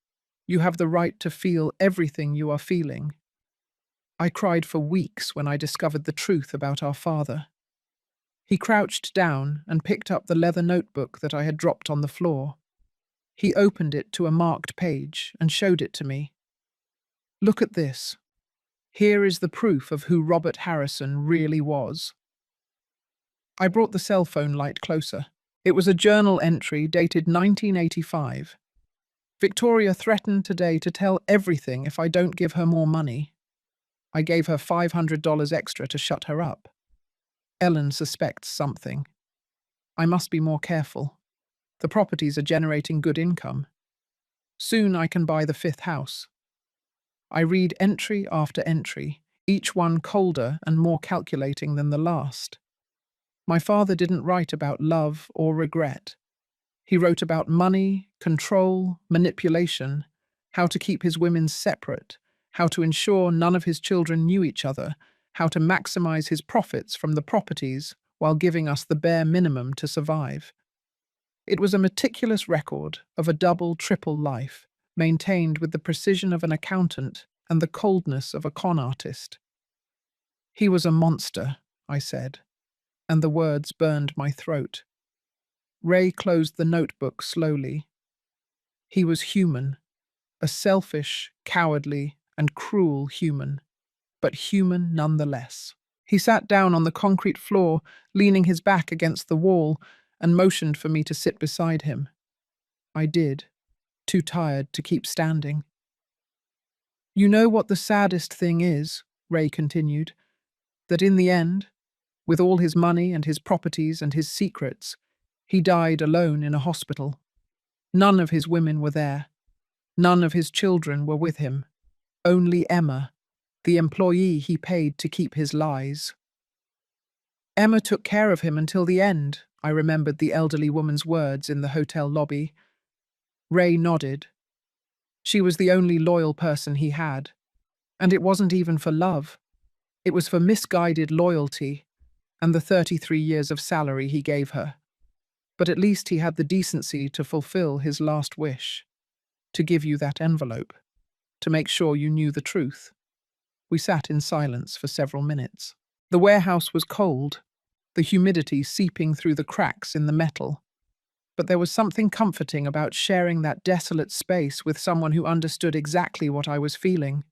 You have the right to feel everything you are feeling. I cried for weeks when I discovered the truth about our father. He crouched down and picked up the leather notebook that I had dropped on the floor. He opened it to a marked page and showed it to me. Look at this. Here is the proof of who Robert Harrison really was. I brought the cell phone light closer. It was a journal entry dated 1985. Victoria threatened today to tell everything if I don't give her more money. I gave her $500 extra to shut her up. Ellen suspects something. I must be more careful. The properties are generating good income. Soon I can buy the 5th house. I read entry after entry, each one colder and more calculating than the last. My father didn't write about love or regret. He wrote about money, control, manipulation, how to keep his women separate, how to ensure none of his children knew each other, how to maximize his profits from the properties while giving us the bare minimum to survive. It was a meticulous record of a double, triple life, maintained with the precision of an accountant and the coldness of a con artist. He was a monster, I said, and the words burned my throat. Ray closed the notebook slowly. He was human, a selfish, cowardly, and cruel human, but human nonetheless. He sat down on the concrete floor, leaning his back against the wall, and motioned for me to sit beside him. I did, too tired to keep standing. You know what the saddest thing is, Ray continued, that in the end, with all his money and his properties and his secrets, he died alone in a hospital. None of his women were there. None of his children were with him. Only Emma, the employee he paid to keep his lies. Emma took care of him until the end, I remembered the elderly woman's words in the hotel lobby. Ray nodded. She was the only loyal person he had. And it wasn't even for love. It was for misguided loyalty and the 33 years of salary he gave her. But at least he had the decency to fulfill his last wish, to give you that envelope, to make sure you knew the truth. We sat in silence for several minutes. The warehouse was cold, the humidity seeping through the cracks in the metal. But there was something comforting about sharing that desolate space with someone who understood exactly what I was feeling.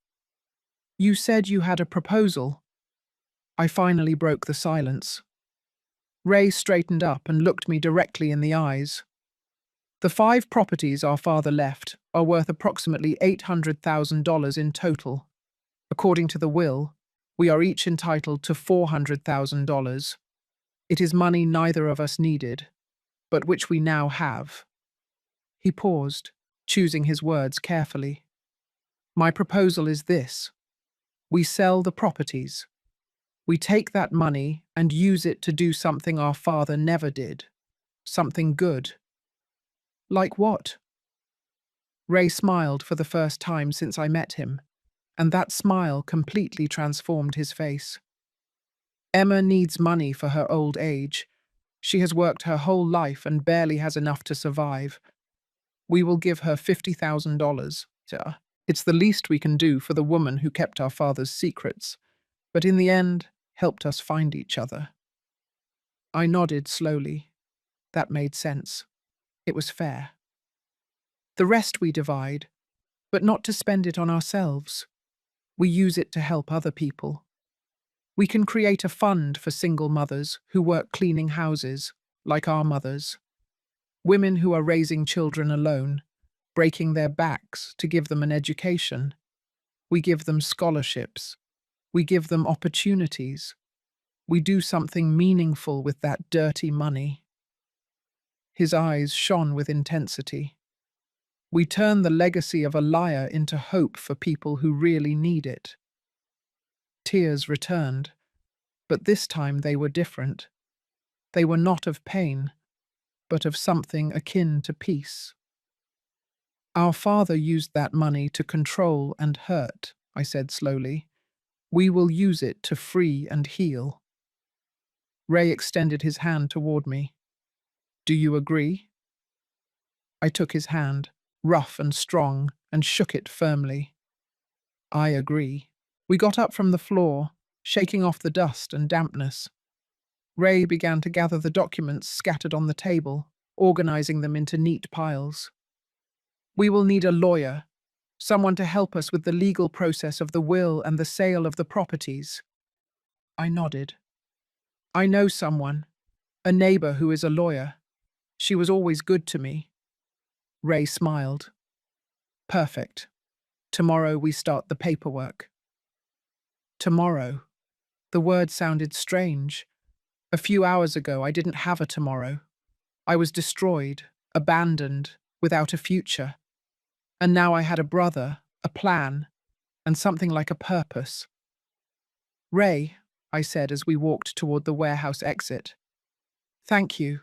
You said you had a proposal. I finally broke the silence. Ray straightened up and looked me directly in the eyes. The 5 properties our father left are worth approximately $800,000 in total. According to the will, we are each entitled to $400,000. It is money neither of us needed, but which we now have. He paused, choosing his words carefully. My proposal is this. We sell the properties. We take that money and use it to do something our father never did. Something good. Like what? Ray smiled for the first time since I met him, and that smile completely transformed his face. Emma needs money for her old age. She has worked her whole life and barely has enough to survive. We will give her $50,000. It's the least we can do for the woman who kept our father's secrets, but in the end, helped us find each other. I nodded slowly. That made sense. It was fair. The rest we divide, but not to spend it on ourselves. We use it to help other people. We can create a fund for single mothers who work cleaning houses, like our mothers. Women who are raising children alone, breaking their backs to give them an education. We give them scholarships. We give them opportunities. We do something meaningful with that dirty money. His eyes shone with intensity. We turn the legacy of a liar into hope for people who really need it. Tears returned, but this time they were different. They were not of pain, but of something akin to peace. Our father used that money to control and hurt, I said slowly. We will use it to free and heal. Ray extended his hand toward me. Do you agree? I took his hand, rough and strong, and shook it firmly. I agree. We got up from the floor, shaking off the dust and dampness. Ray began to gather the documents scattered on the table, organizing them into neat piles. We will need a lawyer, someone to help us with the legal process of the will and the sale of the properties. I nodded. I know someone, a neighbor who is a lawyer. She was always good to me. Ray smiled. Perfect. Tomorrow we start the paperwork. Tomorrow. The word sounded strange. A few hours ago I didn't have a tomorrow. I was destroyed, abandoned, without a future. And now I had a brother, a plan, and something like a purpose. Ray, I said as we walked toward the warehouse exit. Thank you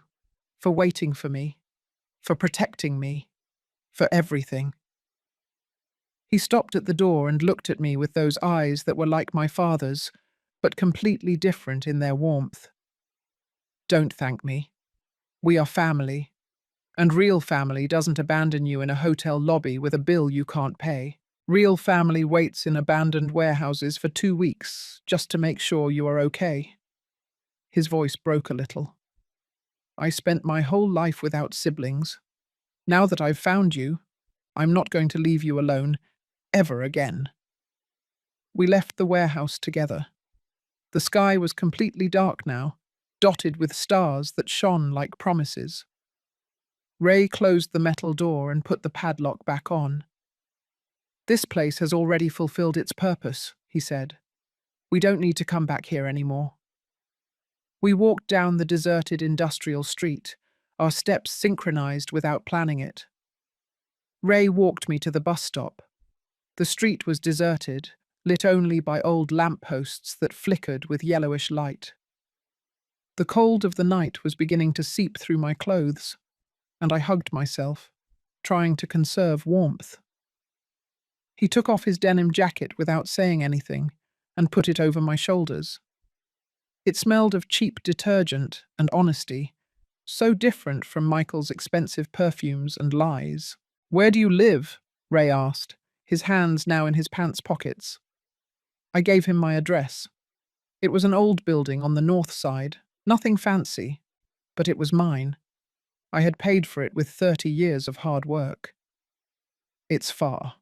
for waiting for me, for protecting me, for everything. He stopped at the door and looked at me with those eyes that were like my father's, but completely different in their warmth. Don't thank me. We are family, and real family doesn't abandon you in a hotel lobby with a bill you can't pay. Real family waits in abandoned warehouses for 2 weeks just to make sure you are okay. His voice broke a little. I spent my whole life without siblings. Now that I've found you, I'm not going to leave you alone ever again. We left the warehouse together. The sky was completely dark now, dotted with stars that shone like promises. Ray closed the metal door and put the padlock back on. This place has already fulfilled its purpose, he said. We don't need to come back here anymore. We walked down the deserted industrial street, our steps synchronized without planning it. Ray walked me to the bus stop. The street was deserted, lit only by old lampposts that flickered with yellowish light. The cold of the night was beginning to seep through my clothes, and I hugged myself, trying to conserve warmth. He took off his denim jacket without saying anything, and put it over my shoulders. It smelled of cheap detergent and honesty, so different from Michael's expensive perfumes and lies. "Where do you live?" Ray asked, his hands now in his pants pockets. I gave him my address. It was an old building on the north side, nothing fancy, but it was mine. I had paid for it with 30 years of hard work. "It's far.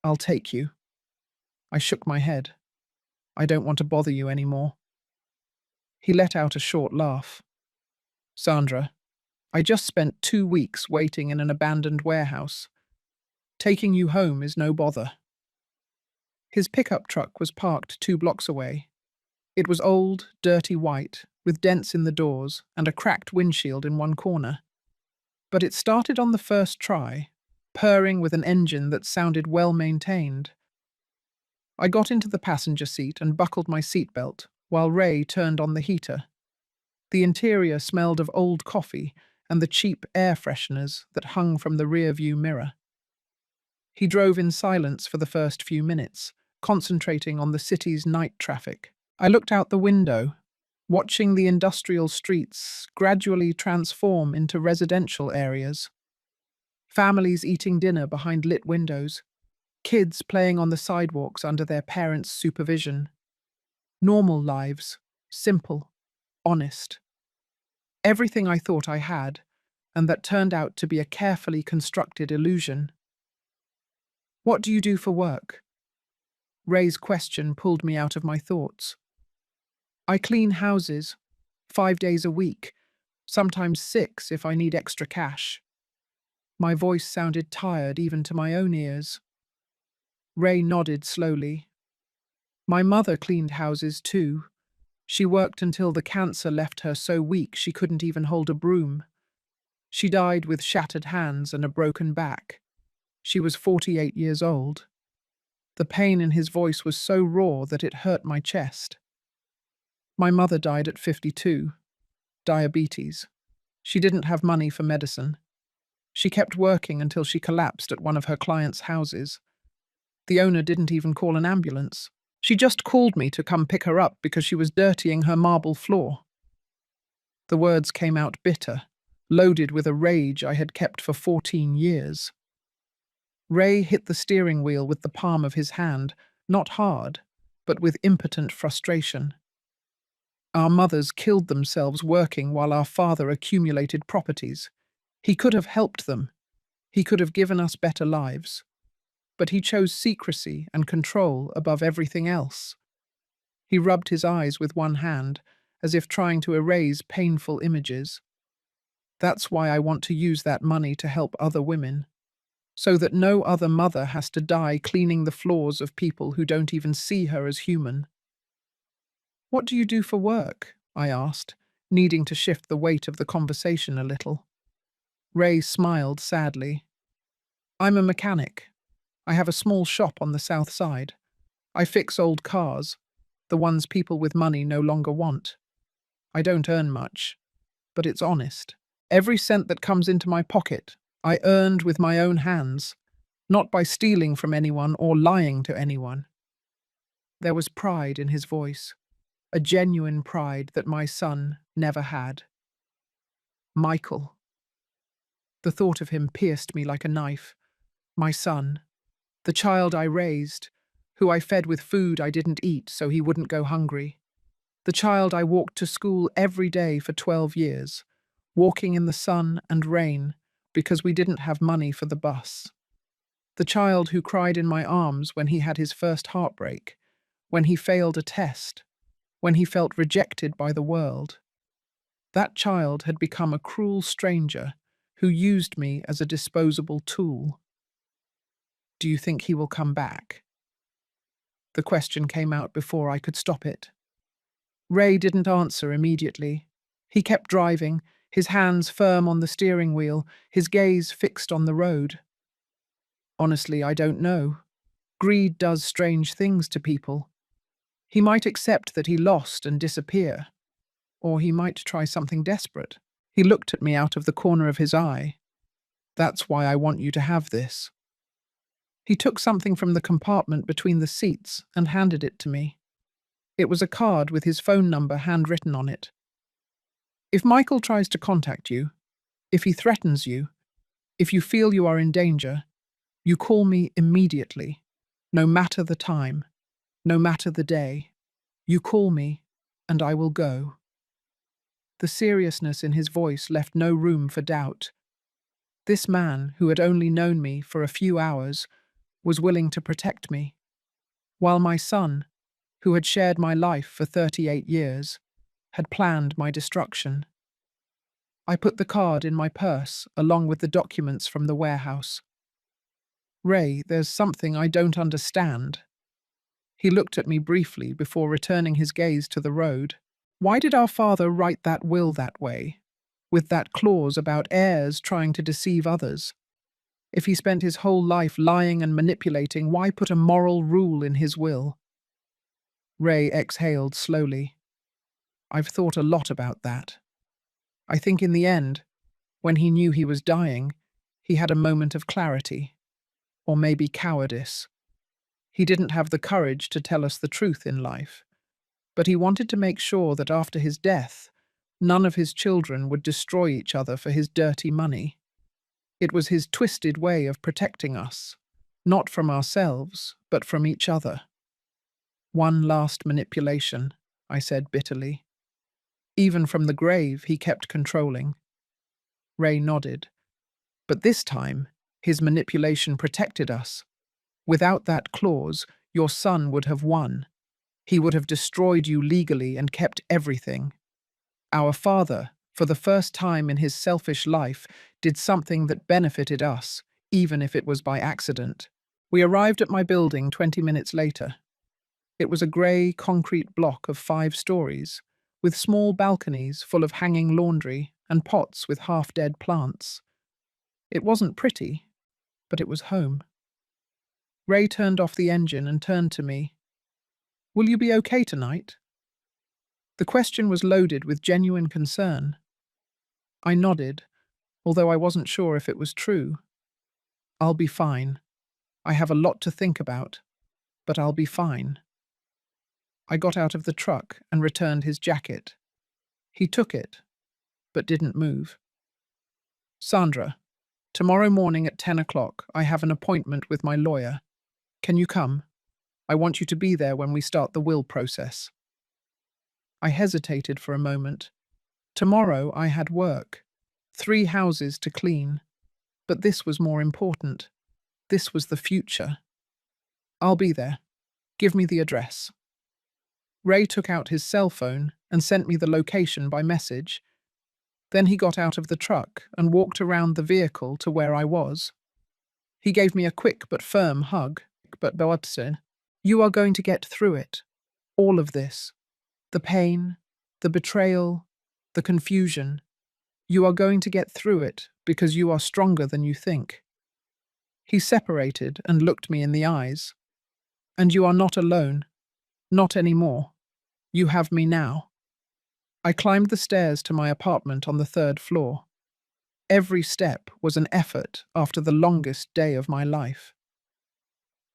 I'll take you." I shook my head. "I don't want to bother you anymore." He let out a short laugh. "Sandra, I just spent 2 weeks waiting in an abandoned warehouse. Taking you home is no bother." His pickup truck was parked 2 blocks away. It was old, dirty white, with dents in the doors and a cracked windshield in one corner. But it started on the first try, purring with an engine that sounded well maintained. I got into the passenger seat and buckled my seatbelt, while Ray turned on the heater. The interior smelled of old coffee and the cheap air fresheners that hung from the rear-view mirror. He drove in silence for the first few minutes, concentrating on the city's night traffic. I looked out the window, watching the industrial streets gradually transform into residential areas. Families eating dinner behind lit windows, kids playing on the sidewalks under their parents' supervision. Normal lives, simple, honest. Everything I thought I had, and that turned out to be a carefully constructed illusion. "What do you do for work?" Ray's question pulled me out of my thoughts. "I clean houses, 5 days a week, sometimes 6 if I need extra cash." My voice sounded tired even to my own ears. Ray nodded slowly. "My mother cleaned houses too. She worked until the cancer left her so weak she couldn't even hold a broom. She died with shattered hands and a broken back. She was 48 years old." The pain in his voice was so raw that it hurt my chest. "My mother died at 52. Diabetes. She didn't have money for medicine. She kept working until she collapsed at one of her clients' houses. The owner didn't even call an ambulance. She just called me to come pick her up because she was dirtying her marble floor." The words came out bitter, loaded with a rage I had kept for 14 years. Ray hit the steering wheel with the palm of his hand, not hard, but with impotent frustration. "Our mothers killed themselves working while our father accumulated properties. He could have helped them. He could have given us better lives. But he chose secrecy and control above everything else." He rubbed his eyes with one hand, as if trying to erase painful images. "That's why I want to use that money to help other women, so that no other mother has to die cleaning the floors of people who don't even see her as human." "What do you do for work?" I asked, needing to shift the weight of the conversation a little. Ray smiled sadly. "I'm a mechanic. I have a small shop on the south side. I fix old cars, the ones people with money no longer want. I don't earn much, but it's honest. Every cent that comes into my pocket, I earned with my own hands, not by stealing from anyone or lying to anyone." There was pride in his voice, a genuine pride that my son never had. Michael. The thought of him pierced me like a knife. My son, the child I raised, who I fed with food I didn't eat so he wouldn't go hungry. The child I walked to school every day for 12 years, walking in the sun and rain because we didn't have money for the bus. The child who cried in my arms when he had his first heartbreak, when he failed a test, when he felt rejected by the world. That child had become a cruel stranger who used me as a disposable tool. "Do you think he will come back?" The question came out before I could stop it. Ray didn't answer immediately. He kept driving, his hands firm on the steering wheel, his gaze fixed on the road. "Honestly, I don't know. Greed does strange things to people. He might accept that he lost and disappear, or he might try something desperate." He looked at me out of the corner of his eye. "That's why I want you to have this." He took something from the compartment between the seats and handed it to me. It was a card with his phone number handwritten on it. If Michael tries to contact you, if he threatens you, if you feel you are in danger, you call me immediately, no matter the time, no matter the day. You call me, and I will go. The seriousness in his voice left no room for doubt. This man, who had only known me for a few hours, was willing to protect me, while my son, who had shared my life for 38 years, had planned my destruction. I put the card in my purse along with the documents from the warehouse. Ray, there's something I don't understand. He looked at me briefly before returning his gaze to the road. Why did our father write that will that way, with that clause about heirs trying to deceive others? If he spent his whole life lying and manipulating, why put a moral rule in his will? Ray exhaled slowly. I've thought a lot about that. I think in the end, when he knew he was dying, he had a moment of clarity, or maybe cowardice. He didn't have the courage to tell us the truth in life, but he wanted to make sure that after his death, none of his children would destroy each other for his dirty money. It was his twisted way of protecting us, not from ourselves, but from each other. One last manipulation, I said bitterly. Even from the grave, he kept controlling. Ray nodded. But this time, his manipulation protected us. Without that clause, your son would have won. He would have destroyed you legally and kept everything. Our father, for the first time in his selfish life, did something that benefited us, even if it was by accident. We arrived at my building 20 minutes later. It was a grey concrete block of 5 stories, with small balconies full of hanging laundry and pots with half-dead plants. It wasn't pretty, but it was home. Ray turned off the engine and turned to me. Will you be okay tonight? The question was loaded with genuine concern. I nodded, although I wasn't sure if it was true. I'll be fine. I have a lot to think about, but I'll be fine. I got out of the truck and returned his jacket. He took it, but didn't move. Sandra, tomorrow morning at 10 o'clock, I have an appointment with my lawyer. Can you come? I want you to be there when we start the will process. I hesitated for a moment. Tomorrow I had work, 3 houses to clean. But this was more important. This was the future. I'll be there. Give me the address. Ray took out his cell phone and sent me the location by message. Then he got out of the truck and walked around the vehicle to where I was. He gave me a quick but firm hug. But Boatsen, you are going to get through it. All of this. The pain, the betrayal, the confusion. You are going to get through it because you are stronger than you think. He separated and looked me in the eyes. And you are not alone. Not anymore. You have me now. I climbed the stairs to my apartment on the 3rd floor. Every step was an effort after the longest day of my life.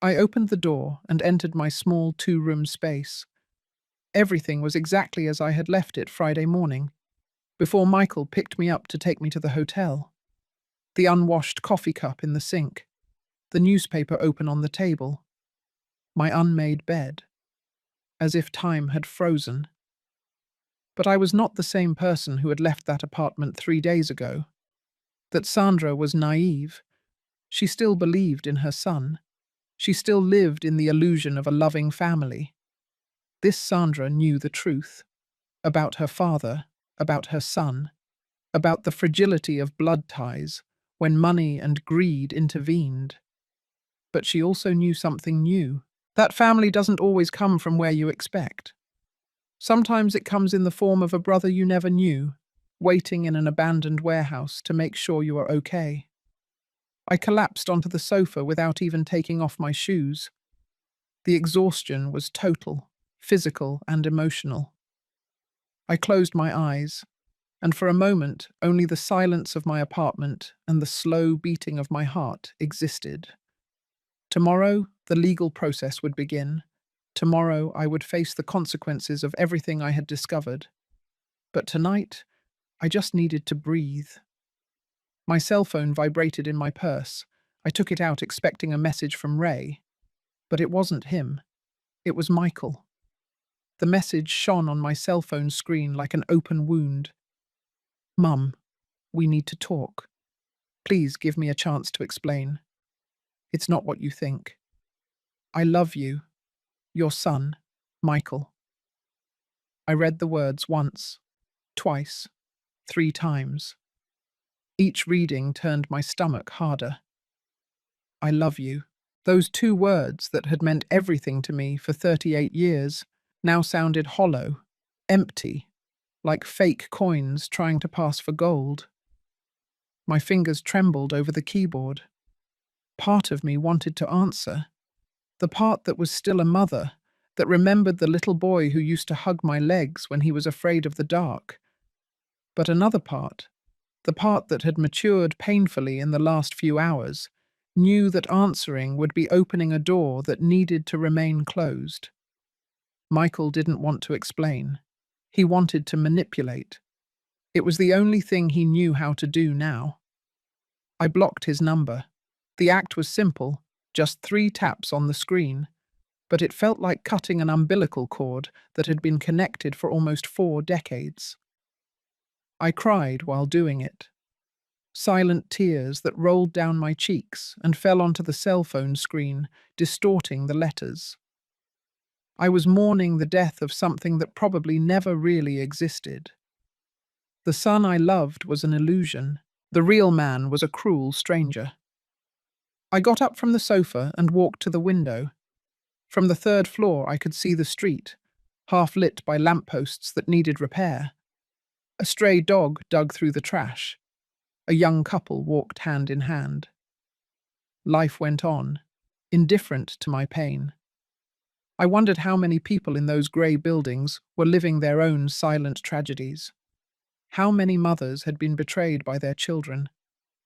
I opened the door and entered my small 2-room space. Everything was exactly as I had left it Friday morning, before Michael picked me up to take me to the hotel. The unwashed coffee cup in the sink, the newspaper open on the table, my unmade bed, as if time had frozen. But I was not the same person who had left that apartment 3 days ago. That Sandra was naive. She still believed in her son. She still lived in the illusion of a loving family. This Sandra knew the truth. About her father, about her son, about the fragility of blood ties when money and greed intervened. But she also knew something new. That family doesn't always come from where you expect. Sometimes it comes in the form of a brother you never knew, waiting in an abandoned warehouse to make sure you are okay. I collapsed onto the sofa without even taking off my shoes. The exhaustion was total, physical and emotional. I closed my eyes, and for a moment only the silence of my apartment and the slow beating of my heart existed. Tomorrow, the legal process would begin. Tomorrow I would face the consequences of everything I had discovered. But tonight, I just needed to breathe. My cell phone vibrated in my purse. I took it out expecting a message from Ray. But it wasn't him. It was Michael. The message shone on my cell phone screen like an open wound. Mum, we need to talk. Please give me a chance to explain. It's not what you think. I love you. Your son, Michael. I read the words once, twice, 3 times. Each reading turned my stomach harder. I love you. Those 2 words that had meant everything to me for 38 years now sounded hollow, empty, like fake coins trying to pass for gold. My fingers trembled over the keyboard. Part of me wanted to answer. The part that was still a mother, that remembered the little boy who used to hug my legs when he was afraid of the dark. But another part, the part that had matured painfully in the last few hours, knew that answering would be opening a door that needed to remain closed. Michael didn't want to explain. He wanted to manipulate. It was the only thing he knew how to do now. I blocked his number. The act was simple, just 3 taps on the screen, but it felt like cutting an umbilical cord that had been connected for almost 4 decades. I cried while doing it. Silent tears that rolled down my cheeks and fell onto the cell phone screen, distorting the letters. I was mourning the death of something that probably never really existed. The son I loved was an illusion. The real man was a cruel stranger. I got up from the sofa and walked to the window. From the 3rd floor I could see the street, half lit by lampposts that needed repair. A stray dog dug through the trash. A young couple walked hand in hand. Life went on, indifferent to my pain. I wondered how many people in those grey buildings were living their own silent tragedies. How many mothers had been betrayed by their children?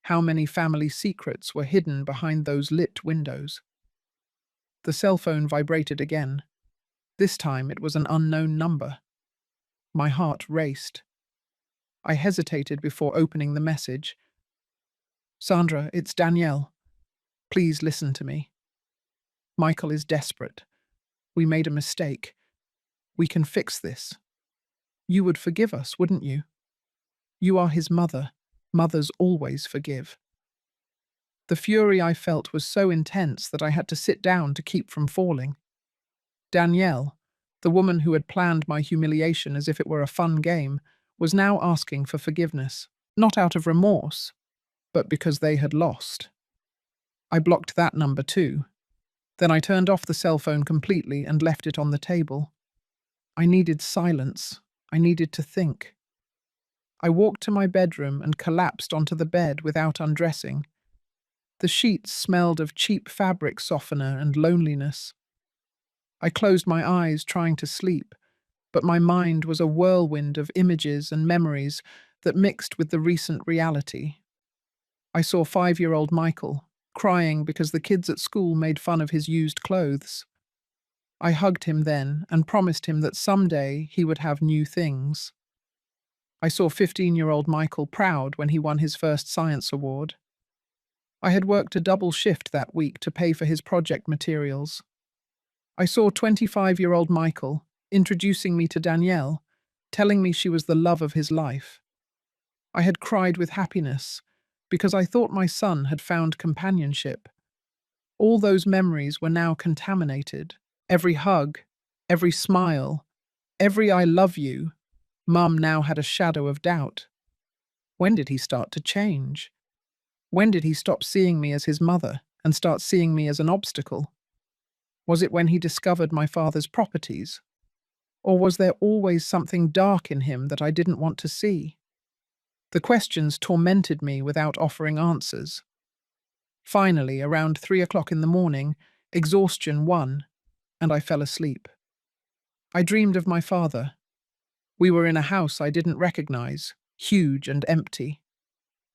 How many family secrets were hidden behind those lit windows? The cell phone vibrated again. This time it was an unknown number. My heart raced. I hesitated before opening the message. Sandra, it's Danielle. Please listen to me. Michael is desperate. We made a mistake. We can fix this. You would forgive us, wouldn't you? You are his mother. Mothers always forgive. The fury I felt was so intense that I had to sit down to keep from falling. Danielle, the woman who had planned my humiliation as if it were a fun game, was now asking for forgiveness, not out of remorse, but because they had lost. I blocked that number too. Then I turned off the cell phone completely and left it on the table. I needed silence. I needed to think. I walked to my bedroom and collapsed onto the bed without undressing. The sheets smelled of cheap fabric softener and loneliness. I closed my eyes trying to sleep, but my mind was a whirlwind of images and memories that mixed with the recent reality. I saw 5-year-old Michael, crying because the kids at school made fun of his used clothes. I hugged him then and promised him that someday he would have new things. I saw 15-year-old Michael proud when he won his first science award. I had worked a double shift that week to pay for his project materials. I saw 25-year-old Michael introducing me to Danielle, telling me she was the love of his life. I had cried with happiness because I thought my son had found companionship. All those memories were now contaminated. Every hug, every smile, every I love you, Mum now had a shadow of doubt. When did he start to change? When did he stop seeing me as his mother and start seeing me as an obstacle? Was it when he discovered my father's properties? Or was there always something dark in him that I didn't want to see? The questions tormented me without offering answers. Finally, around 3 o'clock in the morning, exhaustion won, and I fell asleep. I dreamed of my father. We were in a house I didn't recognize, huge and empty.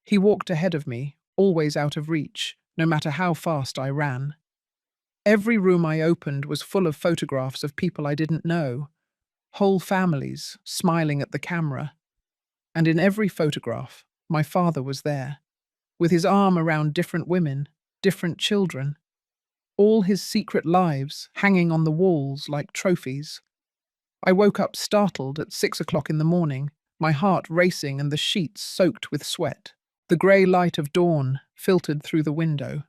He walked ahead of me, always out of reach, no matter how fast I ran. Every room I opened was full of photographs of people I didn't know, whole families smiling at the camera. And in every photograph, my father was there, with his arm around different women, different children, all his secret lives hanging on the walls like trophies. I woke up startled at 6 o'clock in the morning, my heart racing and the sheets soaked with sweat. The grey light of dawn filtered through the window.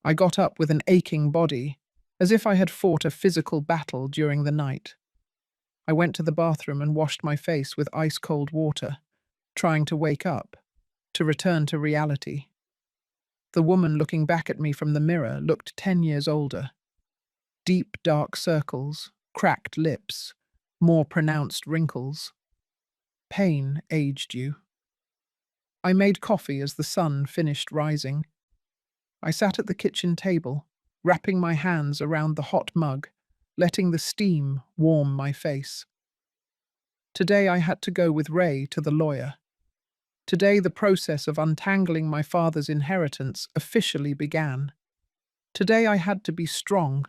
I got up with an aching body, as if I had fought a physical battle during the night. I went to the bathroom and washed my face with ice-cold water, trying to wake up, to return to reality. The woman looking back at me from the mirror looked 10 years older. Deep, dark circles, cracked lips, more pronounced wrinkles. Pain aged you. I made coffee as the sun finished rising. I sat at the kitchen table, wrapping my hands around the hot mug, letting the steam warm my face. Today I had to go with Ray to the lawyer. Today the process of untangling my father's inheritance officially began. Today I had to be strong.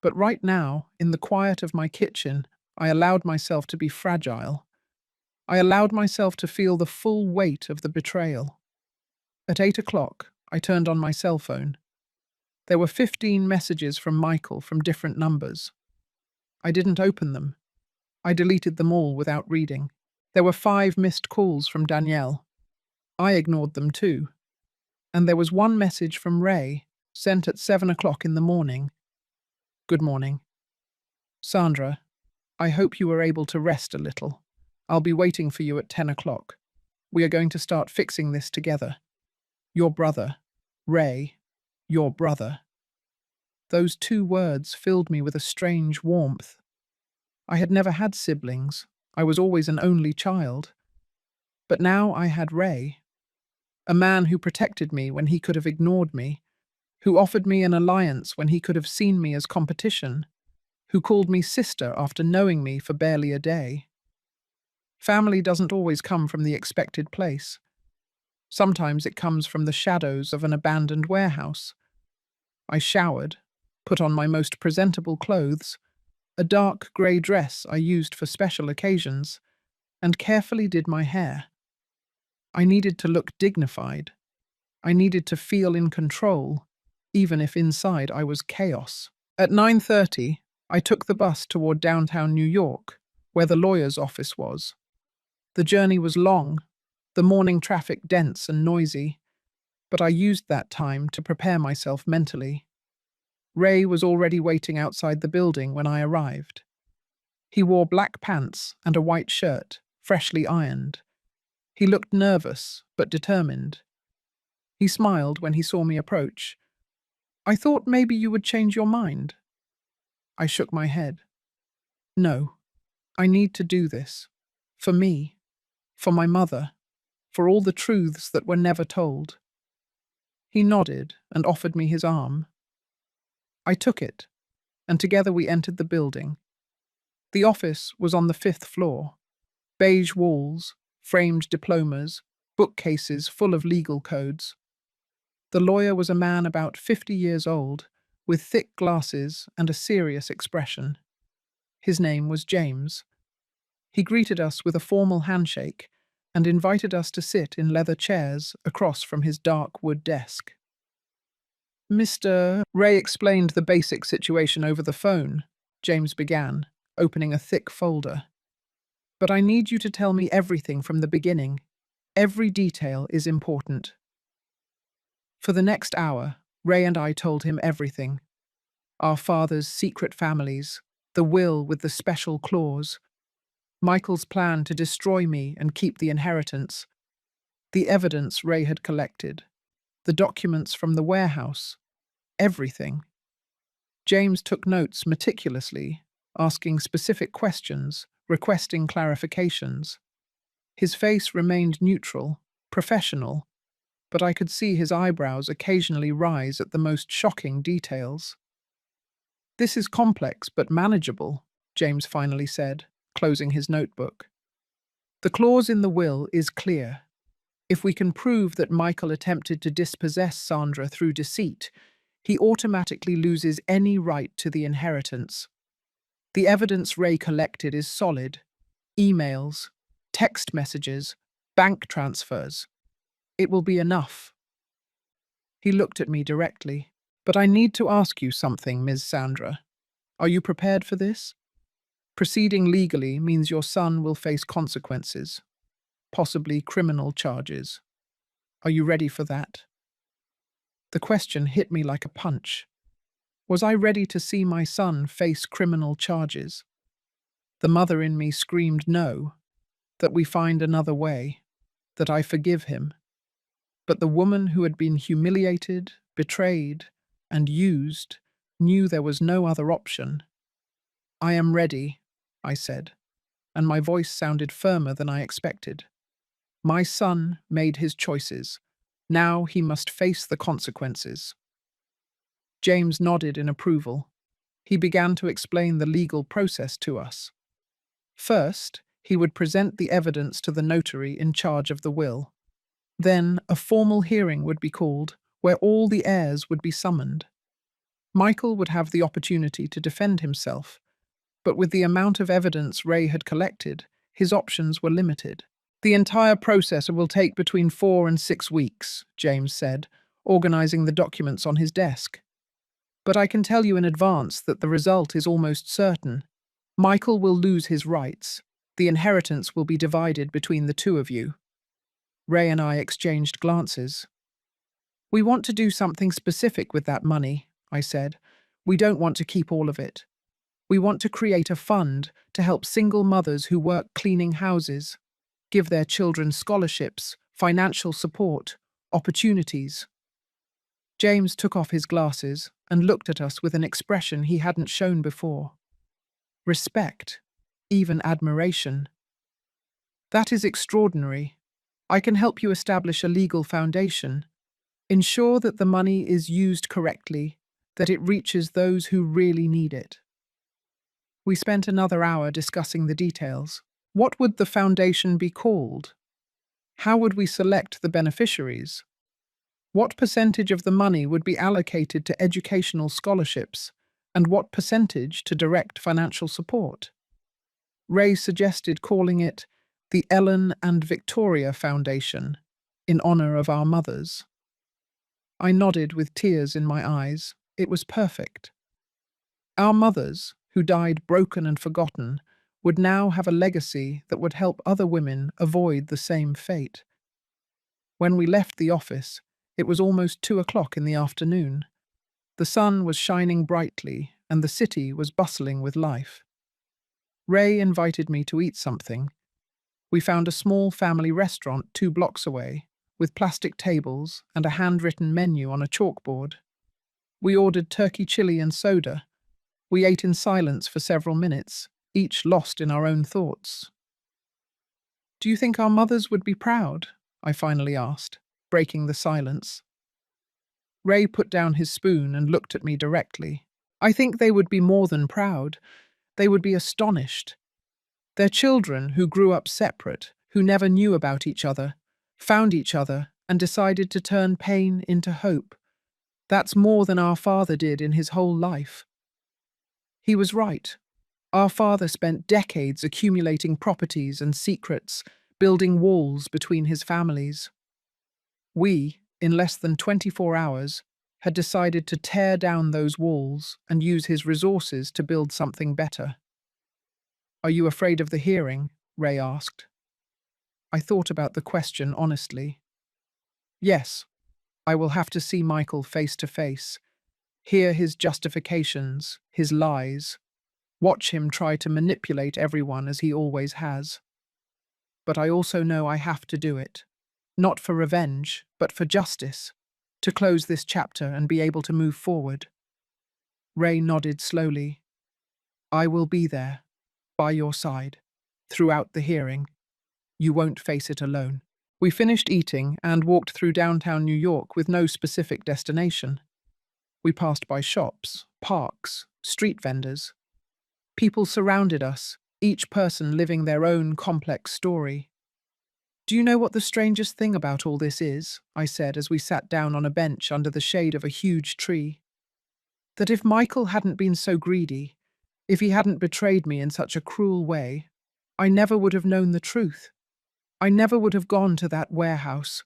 But right now, in the quiet of my kitchen, I allowed myself to be fragile. I allowed myself to feel the full weight of the betrayal. At 8 o'clock, I turned on my cell phone. There were 15 messages from Michael from different numbers. I didn't open them. I deleted them all without reading. There were 5 missed calls from Danielle. I ignored them too. And there was one message from Ray, sent at 7 o'clock in the morning. Good morning. Sandra, I hope you were able to rest a little. I'll be waiting for you at 10 o'clock. We are going to start fixing this together. Your brother, Ray, your brother. Those 2 words filled me with a strange warmth. I had never had siblings. I was always an only child. But now I had Ray, a man who protected me when he could have ignored me, who offered me an alliance when he could have seen me as competition, who called me sister after knowing me for barely a day. Family doesn't always come from the expected place. Sometimes it comes from the shadows of an abandoned warehouse. I showered, put on my most presentable clothes, a dark grey dress I used for special occasions, and carefully did my hair. I needed to look dignified. I needed to feel in control, even if inside I was chaos. At 9:30, I took the bus toward downtown New York, where the lawyer's office was. The journey was long, the morning traffic dense and noisy, but I used that time to prepare myself mentally. Ray was already waiting outside the building when I arrived. He wore black pants and a white shirt, freshly ironed. He looked nervous, but determined. He smiled when he saw me approach. I thought maybe you would change your mind. I shook my head. No, I need to do this. For me. For my mother. For all the truths that were never told. He nodded and offered me his arm. I took it, and together we entered the building. The office was on the 5th floor. Beige walls, framed diplomas, bookcases full of legal codes. The lawyer was a man about 50 years old, with thick glasses and a serious expression. His name was James. He greeted us with a formal handshake and invited us to sit in leather chairs across from his dark wood desk. Mr. Ray explained the basic situation over the phone, James began, opening a thick folder. But I need you to tell me everything from the beginning. Every detail is important. For the next hour, Ray and I told him everything. Our father's secret families, the will with the special clause, Michael's plan to destroy me and keep the inheritance, the evidence Ray had collected, the documents from the warehouse, everything. James took notes meticulously, asking specific questions, requesting clarifications. His face remained neutral, professional, but I could see his eyebrows occasionally rise at the most shocking details. This is complex but manageable, James finally said, closing his notebook. The clause in the will is clear. If we can prove that Michael attempted to dispossess Sandra through deceit, he automatically loses any right to the inheritance. The evidence Ray collected is solid: emails, text messages, bank transfers. It will be enough. He looked at me directly. But I need to ask you something, Ms. Sandra. Are you prepared for this? Proceeding legally means your son will face consequences, possibly criminal charges. Are you ready for that? The question hit me like a punch. Was I ready to see my son face criminal charges? The mother in me screamed no, that we find another way, that I forgive him. But the woman who had been humiliated, betrayed, and used knew there was no other option. I am ready, I said, and my voice sounded firmer than I expected. My son made his choices. Now he must face the consequences. James nodded in approval. He began to explain the legal process to us. First, he would present the evidence to the notary in charge of the will. Then, a formal hearing would be called, where all the heirs would be summoned. Michael would have the opportunity to defend himself, but with the amount of evidence Ray had collected, his options were limited. The entire process will take between 4 and 6 weeks, James said, organizing the documents on his desk. But I can tell you in advance that the result is almost certain. Michael will lose his rights. The inheritance will be divided between the two of you. Ray and I exchanged glances. We want to do something specific with that money, I said. We don't want to keep all of it. We want to create a fund to help single mothers who work cleaning houses, give their children scholarships, financial support, opportunities. James took off his glasses and looked at us with an expression he hadn't shown before. Respect, even admiration. That is extraordinary. I can help you establish a legal foundation. Ensure that the money is used correctly, that it reaches those who really need it. We spent another hour discussing the details. What would the foundation be called? How would we select the beneficiaries? What percentage of the money would be allocated to educational scholarships, and what percentage to direct financial support? Ray suggested calling it the Ellen and Victoria Foundation, in honor of our mothers. I nodded with tears in my eyes. It was perfect. Our mothers, who died broken and forgotten, would now have a legacy that would help other women avoid the same fate. When we left the office, it was almost 2 o'clock in the afternoon. The sun was shining brightly, and the city was bustling with life. Ray invited me to eat something. We found a small family restaurant 2 blocks away, with plastic tables and a handwritten menu on a chalkboard. We ordered turkey chili and soda. We ate in silence for several minutes, each lost in our own thoughts. "Do you think our mothers would be proud?" I finally asked, breaking the silence. Ray put down his spoon and looked at me directly. "I think they would be more than proud. They would be astonished. Their children, who grew up separate, who never knew about each other, found each other and decided to turn pain into hope. That's more than our father did in his whole life." He was right. Our father spent decades accumulating properties and secrets, building walls between his families. We, in less than 24 hours, had decided to tear down those walls and use his resources to build something better. "Are you afraid of the hearing?" Ray asked. I thought about the question honestly. Yes, I will have to see Michael face to face, hear his justifications, his lies, watch him try to manipulate everyone as he always has. But I also know I have to do it, not for revenge, but for justice, to close this chapter and be able to move forward. Ray nodded slowly. "I will be there, by your side, throughout the hearing. You won't face it alone." We finished eating and walked through downtown New York with no specific destination. We passed by shops, parks, street vendors. People surrounded us, each person living their own complex story. "Do you know what the strangest thing about all this is?" I said as we sat down on a bench under the shade of a huge tree. That if Michael hadn't been so greedy, if he hadn't betrayed me in such a cruel way, I never would have known the truth. I never would have gone to that warehouse.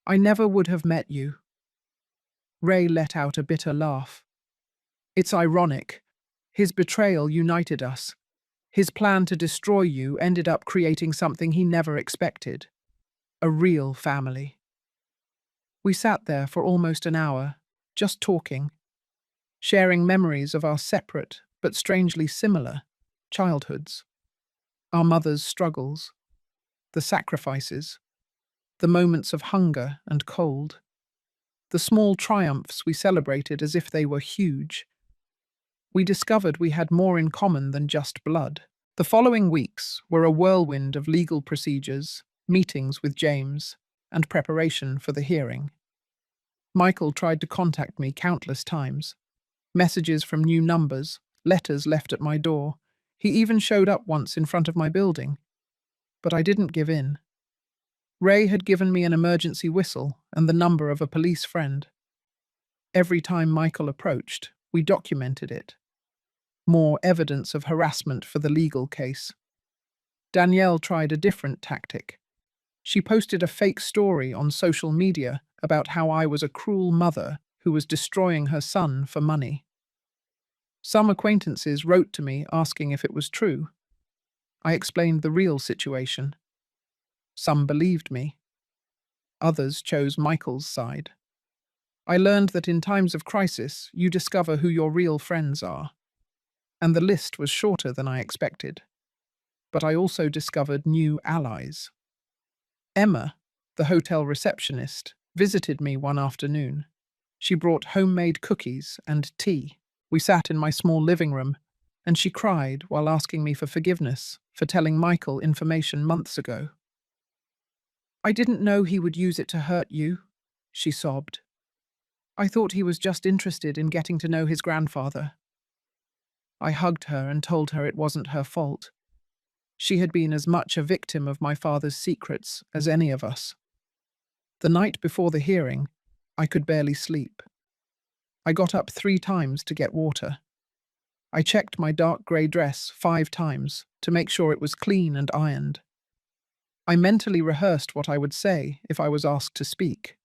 I never would have met you. Ray let out a bitter laugh. It's ironic. His betrayal united us. His plan to destroy you ended up creating something he never expected. A real family. We sat there for almost an hour, just talking, sharing memories of our separate, but strangely similar, childhoods. Our mothers' struggles, the sacrifices, the moments of hunger and cold, the small triumphs we celebrated as if they were huge. We discovered we had more in common than just blood. The following weeks were a whirlwind of legal procedures, meetings with James, and preparation for the hearing. Michael tried to contact me countless times. Messages from new numbers, letters left at my door. He even showed up once in front of my building. But I didn't give in. Ray had given me an emergency whistle and the number of a police friend. Every time Michael approached, we documented it. More evidence of harassment for the legal case. Danielle tried a different tactic. She posted a fake story on social media about how I was a cruel mother who was destroying her son for money. Some acquaintances wrote to me asking if it was true. I explained the real situation. Some believed me. Others chose Michael's side. I learned that in times of crisis, you discover who your real friends are. And the list was shorter than I expected. But I also discovered new allies. Emma, the hotel receptionist, visited me one afternoon. She brought homemade cookies and tea. We sat in my small living room, and she cried while asking me for forgiveness for telling Michael information months ago. I didn't know he would use it to hurt you, she sobbed. I thought he was just interested in getting to know his grandfather. I hugged her and told her it wasn't her fault. She had been as much a victim of my father's secrets as any of us. The night before the hearing, I could barely sleep. I got up 3 times to get water. I checked my dark grey dress 5 times to make sure it was clean and ironed. I mentally rehearsed what I would say if I was asked to speak.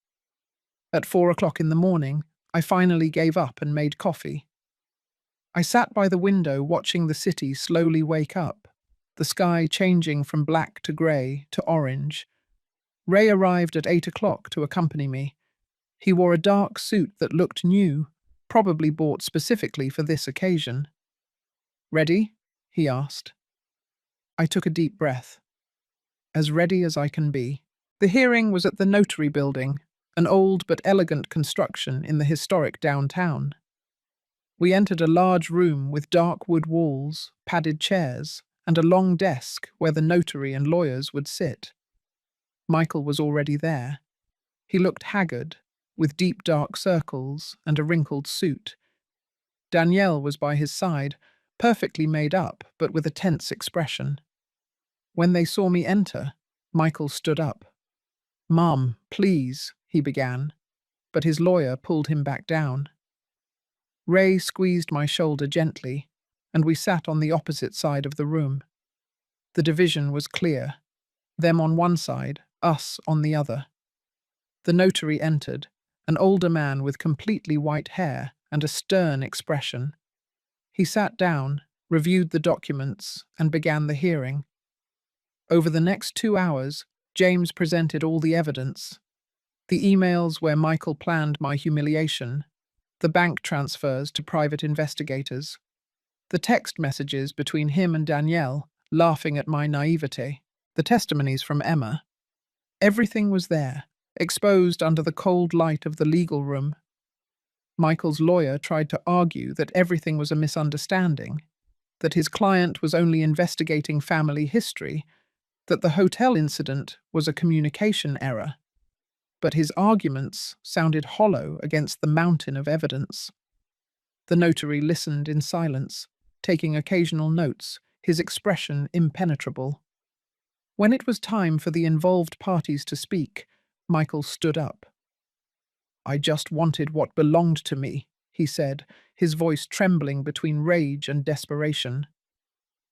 At 4 o'clock in the morning, I finally gave up and made coffee. I sat by the window watching the city slowly wake up, the sky changing from black to grey to orange. Ray arrived at 8 o'clock to accompany me. He wore a dark suit that looked new, probably bought specifically for this occasion. "Ready?" he asked. I took a deep breath. As ready as I can be. The hearing was at the Notary Building, an old but elegant construction in the historic downtown. We entered a large room with dark wood walls, padded chairs, and a long desk where the notary and lawyers would sit. Michael was already there. He looked haggard, with deep dark circles and a wrinkled suit. Danielle was by his side, perfectly made up, but with a tense expression. When they saw me enter, Michael stood up. "Mom, please," he began, but his lawyer pulled him back down. Ray squeezed my shoulder gently, and we sat on the opposite side of the room. The division was clear. Them on one side, us on the other. The notary entered, an older man with completely white hair and a stern expression. He sat down, reviewed the documents, and began the hearing. Over the next 2 hours, James presented all the evidence. The emails where Michael planned my humiliation, the bank transfers to private investigators, the text messages between him and Danielle, laughing at my naivete, the testimonies from Emma. Everything was there, exposed under the cold light of the legal room. Michael's lawyer tried to argue that everything was a misunderstanding, that his client was only investigating family history, that the hotel incident was a communication error. But his arguments sounded hollow against the mountain of evidence. The notary listened in silence, taking occasional notes, his expression impenetrable. When it was time for the involved parties to speak, Michael stood up. "I just wanted what belonged to me," he said, his voice trembling between rage and desperation.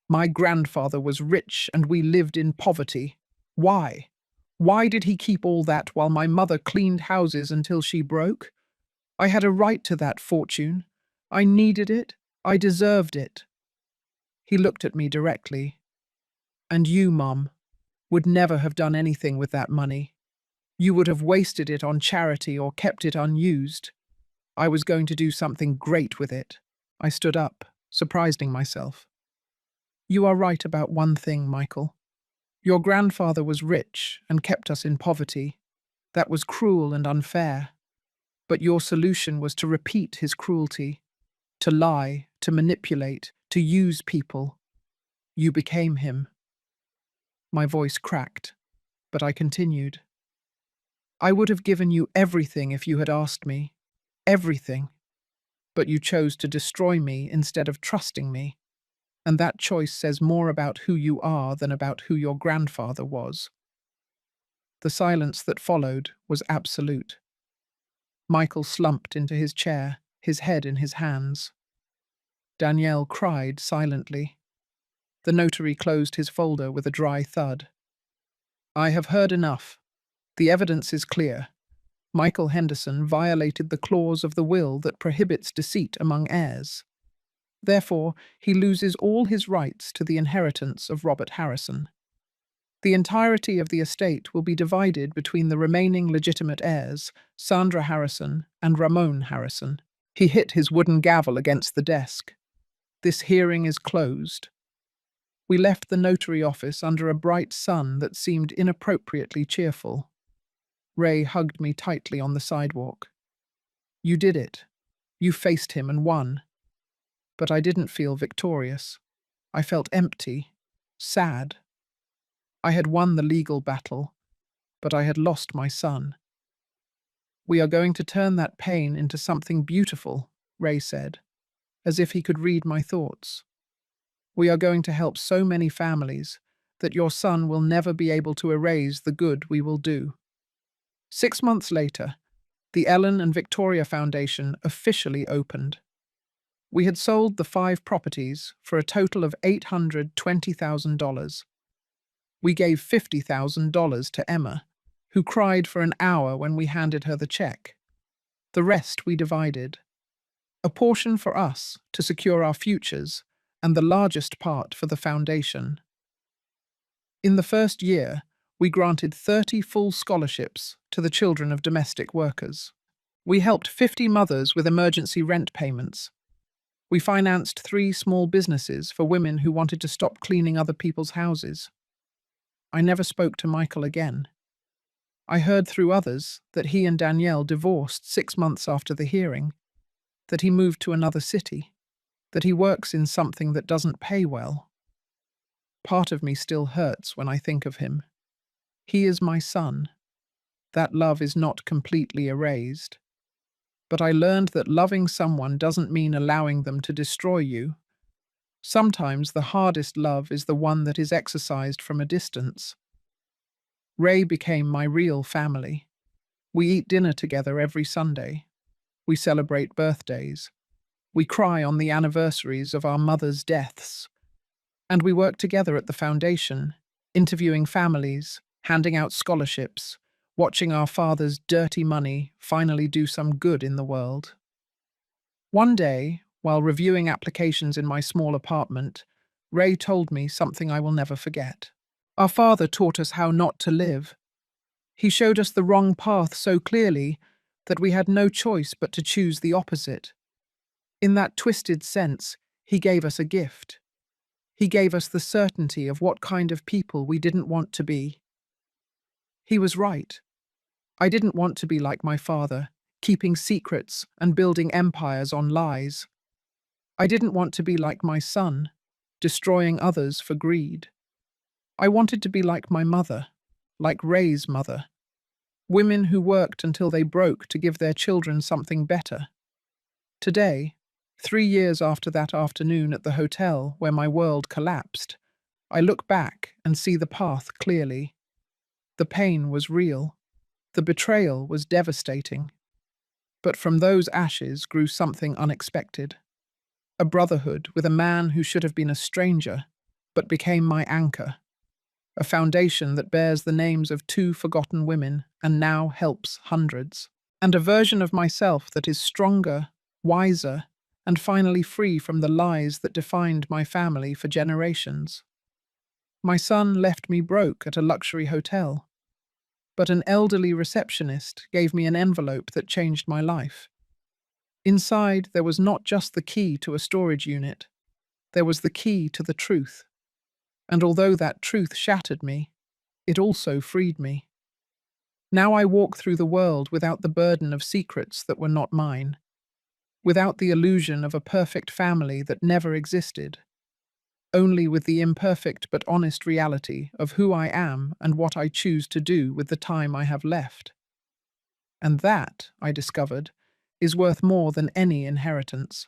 My grandfather was rich and we lived in poverty. Why? Why did he keep all that while my mother cleaned houses until she broke? I had a right to that fortune. I needed it. I deserved it. He looked at me directly. And you, Mum, would never have done anything with that money. You would have wasted it on charity or kept it unused. I was going to do something great with it. I stood up, surprising myself. You are right about one thing, Michael. Your grandfather was rich and kept us in poverty. That was cruel and unfair. But your solution was to repeat his cruelty, to lie, to manipulate, to use people. You became him. My voice cracked, but I continued. I would have given you everything if you had asked me. Everything. But you chose to destroy me instead of trusting me. And that choice says more about who you are than about who your grandfather was. The silence that followed was absolute. Michael slumped into his chair, his head in his hands. Danielle cried silently. The notary closed his folder with a dry thud. I have heard enough. The evidence is clear. Michael Henderson violated the clause of the will that prohibits deceit among heirs. Therefore, he loses all his rights to the inheritance of Robert Harrison. The entirety of the estate will be divided between the remaining legitimate heirs, Sandra Harrison and Ramon Harrison. He hit his wooden gavel against the desk. This hearing is closed. We left the notary office under a bright sun that seemed inappropriately cheerful. Ray hugged me tightly on the sidewalk. You did it. You faced him and won. But I didn't feel victorious. I felt empty, sad. I had won the legal battle, but I had lost my son. We are going to turn that pain into something beautiful, Ray said, as if he could read my thoughts. We are going to help so many families that your son will never be able to erase the good we will do. 6 months later, the Ellen and Victoria Foundation officially opened. We had sold the 5 properties for a total of $820,000. We gave $50,000 to Emma, who cried for an hour when we handed her the check. The rest we divided. A portion for us to secure our futures, and the largest part for the foundation. In the first year, we granted 30 full scholarships to the children of domestic workers. We helped 50 mothers with emergency rent payments. We financed 3 small businesses for women who wanted to stop cleaning other people's houses. I never spoke to Michael again. I heard through others that he and Danielle divorced 6 months after the hearing, that he moved to another city, that he works in something that doesn't pay well. Part of me still hurts when I think of him. He is my son. That love is not completely erased. But I learned that loving someone doesn't mean allowing them to destroy you. Sometimes the hardest love is the one that is exercised from a distance. Ray became my real family. We eat dinner together every Sunday. We celebrate birthdays. We cry on the anniversaries of our mothers' deaths. And we work together at the foundation, interviewing families, handing out scholarships, watching our father's dirty money finally do some good in the world. One day, while reviewing applications in my small apartment, Ray told me something I will never forget. Our father taught us how not to live. He showed us the wrong path so clearly that we had no choice but to choose the opposite. In that twisted sense, he gave us a gift. He gave us the certainty of what kind of people we didn't want to be. He was right. I didn't want to be like my father, keeping secrets and building empires on lies. I didn't want to be like my son, destroying others for greed. I wanted to be like my mother, like Ray's mother. Women who worked until they broke to give their children something better. Today, 3 years after that afternoon at the hotel where my world collapsed, I look back and see the path clearly. The pain was real. The betrayal was devastating. But from those ashes grew something unexpected. A brotherhood with a man who should have been a stranger, but became my anchor. A foundation that bears the names of two forgotten women and now helps hundreds. And a version of myself that is stronger, wiser, and finally free from the lies that defined my family for generations. My son left me broke at a luxury hotel, but an elderly receptionist gave me an envelope that changed my life. Inside, there was not just the key to a storage unit, there was the key to the truth. And although that truth shattered me, it also freed me. Now I walk through the world without the burden of secrets that were not mine, without the illusion of a perfect family that never existed, only with the imperfect but honest reality of who I am and what I choose to do with the time I have left. And that, I discovered, is worth more than any inheritance.